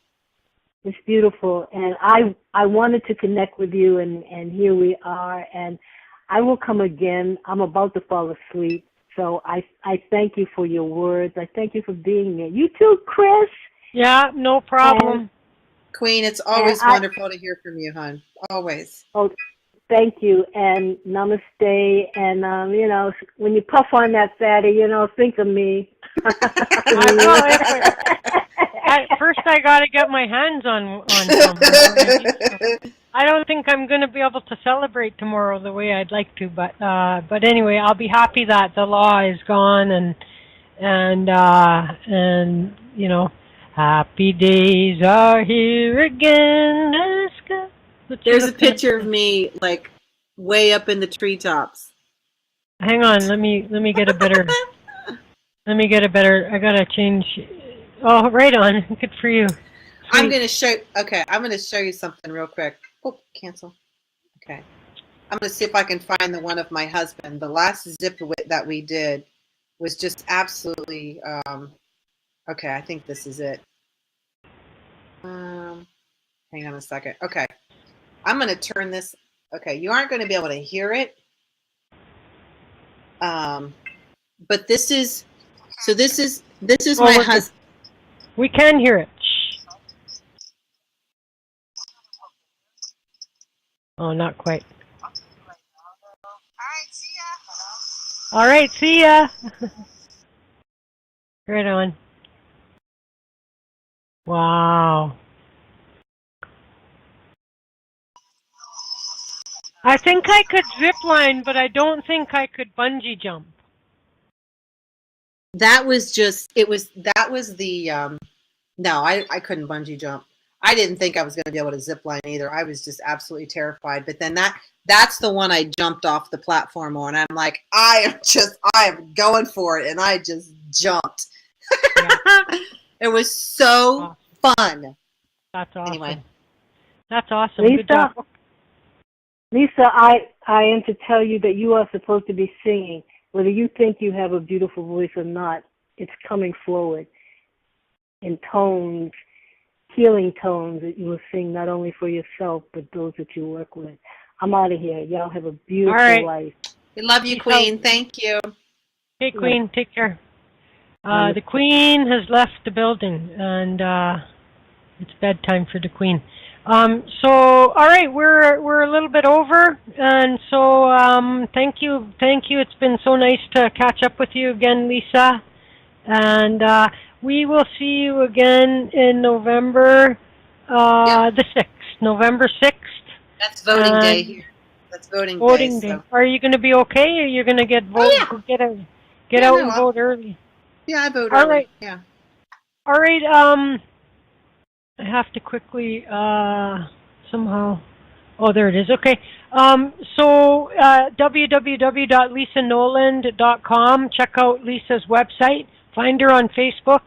It's beautiful. And I wanted to connect with you, and here we are. And I will come again. I'm about to fall asleep. So I thank you for your words. I thank you for being there. You too, Chris. Yeah, no problem. And, Queen, it's always wonderful to hear from you, hon. Always. Oh, thank you. And namaste. And, when you puff on that fatty, think of me. First, I got to get my hands on some. I don't think I'm going to be able to celebrate tomorrow the way I'd like to, but anyway, I'll be happy that the law is gone, and happy days are here again. There's a picture of me like way up in the treetops. Hang on, let me get a better. I gotta change. Oh, right on. Good for you. Sweet. I'm gonna show you something real quick. Oh, cancel. Okay. I'm gonna see if I can find the one of my husband. The last zip that we did was just absolutely. Okay, I think this is it. Hang on a second. Okay, I'm gonna turn this. Okay, you aren't gonna be able to hear it. But this is my husband. We can hear it. Oh, not quite. All right, see ya. Right on. Wow. I think I could zip line, but I don't think I could bungee jump. That was the no, I couldn't bungee jump. I didn't think I was going to be able to zip line either. I was just absolutely terrified. But then that's the one I jumped off the platform on. I'm like, I am going for it, and I just jumped. Yeah. It was so fun. That's awesome. Anyway, that's awesome. Lisa, good job. Lisa, I am to tell you that you are supposed to be singing. Whether you think you have a beautiful voice or not, it's coming forward in tones, healing tones that you will sing not only for yourself, but those that you work with. I'm out of here. Y'all have a beautiful right. life. We love you, Queen. Thank you. Hey, Queen. Take care. The Queen has left the building, and it's bedtime for the Queen. So, all right, we're a little bit over, and so thank you. It's been so nice to catch up with you again, Lisa, and we will see you again in November the 6th, November 6th. That's voting day here. That's voting day. So. Are you going to be okay, or are you going to get out and vote early? Yeah, I vote all early. Right. Yeah. All right. I have to quickly somehow. Oh, there it is. Okay. So www.lisanoland.com. Check out Lisa's website. Find her on Facebook.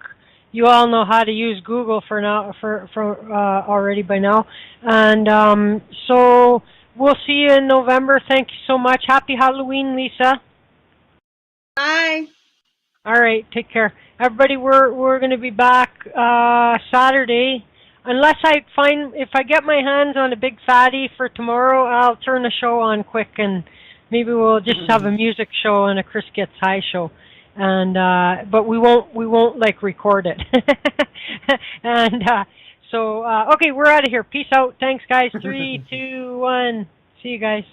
You all know how to use Google for already by now. And so we'll see you in November. Thank you so much. Happy Halloween, Lisa. Bye. All right. Take care, everybody. We're going to be back Saturday. Unless if I get my hands on a big fatty for tomorrow, I'll turn the show on quick, and maybe we'll just have a music show and a Chris Gets High show, and but we won't like record it. And so okay, we're out of here. Peace out. Thanks, guys. 3, 2, 1. See you guys.